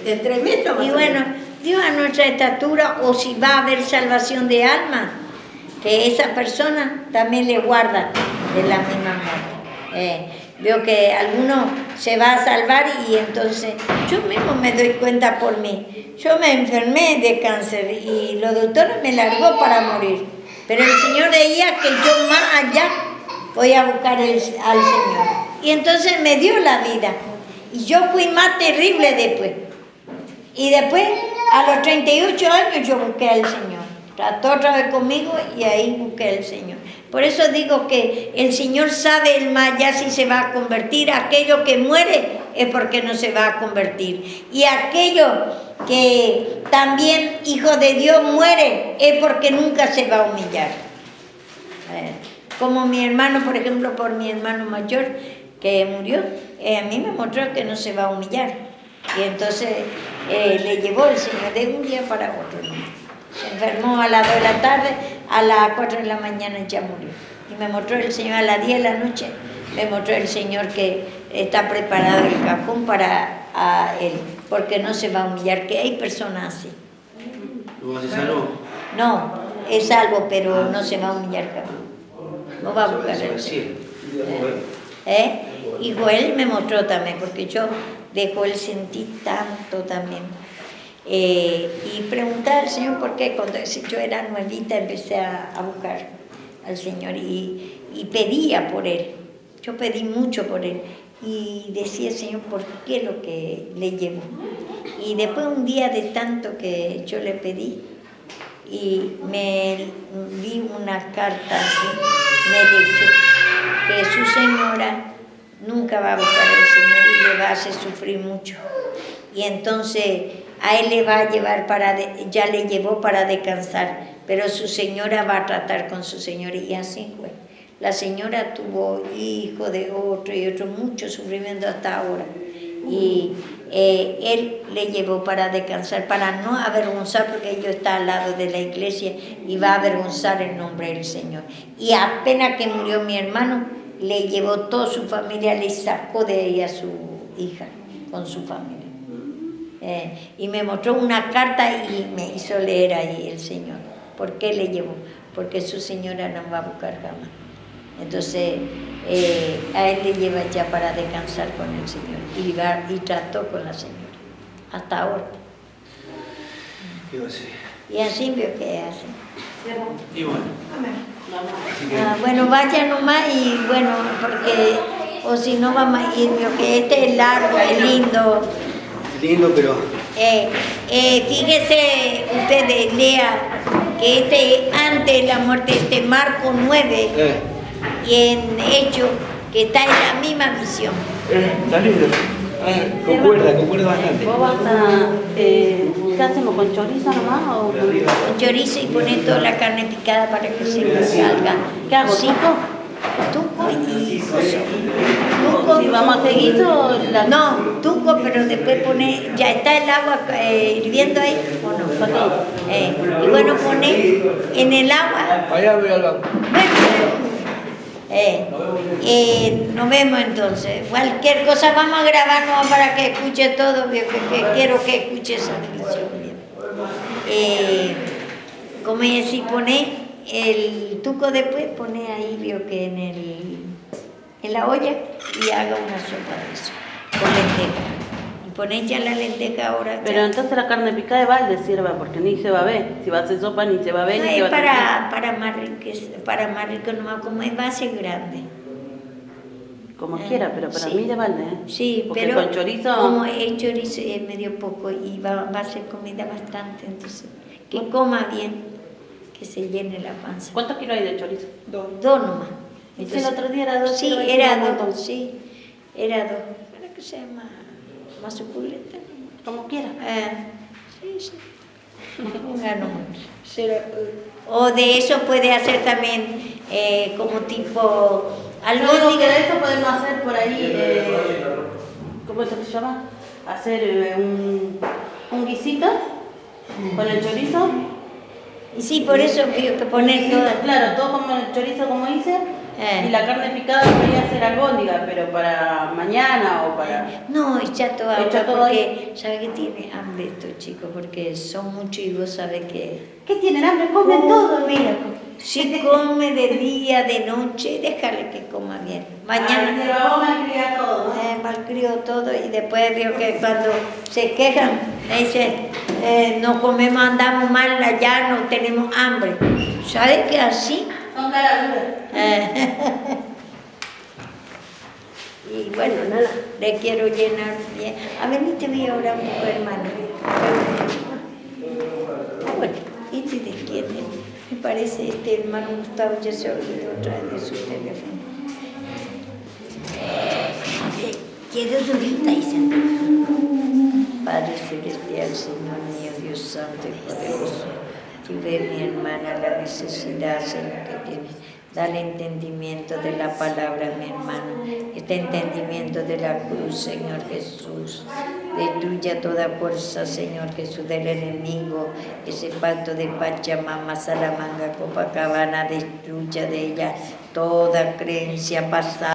de 3 metros más. Y bueno, Dios a nuestra estatura, o si va a haber salvación de alma, que esa persona también le guarda de la misma muerte. Veo que alguno se va a salvar y entonces yo mismo me doy cuenta por mí. Yo me enfermé de cáncer y los doctores me largó para morir. Pero el Señor veía que yo más allá voy a buscar al Señor. Y entonces me dio la vida. Y yo fui más terrible después. Y después, a los 38 años, yo busqué al Señor. Trató otra vez conmigo y ahí busqué al Señor. Por eso digo que el Señor sabe el más ya si se va a convertir. Aquello que muere es porque no se va a convertir. Y aquello que también, hijo de Dios, muere es porque nunca se va a humillar. Como mi hermano, por ejemplo, por mi hermano mayor, que murió, a mí me mostró que no se va a humillar. Y entonces le llevó el Señor de un día para otro. Se enfermó a las 2 de la tarde, a las 4 de la mañana ya murió. Y me mostró el Señor a las 10 de la noche, me mostró el Señor que está preparado el cajón para él, porque no se va a humillar, que hay personas así. ¿No se salvó? No, es salvo, pero no se va a humillar jamás. No va a buscar el Señor. Y Joel me mostró también, porque yo de Joel sentí tanto también. Y preguntar al Señor por qué, cuando yo era nuevita empecé a buscar al Señor y pedía por él. Yo pedí mucho por él y decía, Señor, ¿por qué lo que le llevo? Y después un día de tanto que yo le pedí y me vi una carta así, me dijo que su señora nunca va a buscar al Señor y le va a hacer sufrir mucho. Y entonces a él le va a llevar ya le llevó para descansar, pero su señora va a tratar con su señora y así fue. La señora tuvo hijo de otro y otro, mucho sufrimiento hasta ahora. Y él le llevó para descansar, para no avergonzar, porque ellos está al lado de la iglesia y va a avergonzar el nombre del Señor. Y apenas que murió mi hermano, le llevó toda su familia, le sacó de ahí a su hija con su familia. Y me mostró una carta y me hizo leer ahí el Señor. ¿Por qué le llevó? Porque su señora no va a buscar jamás. Entonces a él le lleva ya para descansar con el Señor y trató con la señora hasta ahora. Y así veo que hace. Y bueno. Bueno, vaya nomás y bueno, porque o si no vamos a ir, veo que este es largo, es lindo. Lindo, pero... fíjese ustedes, lea que este antes de la muerte, Marco 9, y en Hechos, que está en la misma visión. Está lindo. Concuerda bastante. ¿Vos vas a... ¿qué hacemos? ¿Con chorizo nomás o...? Con chorizo y poner toda la carne picada para que se me salga. ¿Qué hago? Tuco y coso. ¿Si vamos a seguir o...? No, tuco, pero después pone... ¿Ya está el agua hirviendo ahí o no? Y bueno, pone en el agua... Allá voy al banco. Nos vemos entonces. Cualquier cosa vamos a grabar nomás para que escuche todo, que quiero que escuche esa visión bien. Como si pone el tuco después, pone ahí, veo que en la olla y haga una sopa de eso, con lenteja. Y pone ya la lenteja ahora. Pero entonces la carne picada de balde sirva, porque ni se va a ver. Si va a hacer sopa, ni se va a ver. No, ni se va para más rico nomás, como es base grande. Como quiera, pero para mí de balde, ¿eh? Sí, porque pero con chorizo... como el chorizo es medio poco y va a ser comida bastante, entonces que coma bien, que se llene la panza. ¿Cuántos kilos hay de chorizo? Dos nomás. Entonces, el otro día era 2 sí, kilos. era 2, sí, era 2. ¿Para que sea más suculenta? Como quiera. Sí. O de eso puede hacer también como tipo algo que de eso podemos hacer por ahí, ¿cómo se llama? Hacer un guisito con el chorizo. Y sí, por eso quiero que poner todo. Claro, todo como el chorizo como hice. Y la carne picada podría hacer albóndiga, pero para mañana o para... No, echa todo porque sabe que tiene hambre estos chicos, porque son muchos y vos sabés que... ¿Qué tienen hambre? Comen todo, mira. Si come de día, de noche, déjale que coma bien. Mañana... malcría todo. Malcrio todo y después veo que cuando se quejan, me dicen, no comemos, andamos mal allá, no tenemos hambre. ¿Sabes que así? Son caraduras. Y bueno, nada, le quiero llenar bien. A ver, te voy a orar un poco, hermano. Bueno, ¿este de quién es? Me parece este hermano Gustavo, ya se olvidó otra vez de su teléfono. Quedó durita y se Padre Celestial, Señor mío, Dios Santo y Poderoso. Tú ves mi hermana la necesidad, Señor, que tiene. Dale entendimiento de la palabra, mi hermano. Este entendimiento de la cruz, Señor Jesús. Destruye toda fuerza, Señor Jesús, del enemigo. Ese pacto de Pachamama, Salamanga, Copacabana, destruya de ella toda creencia pasada.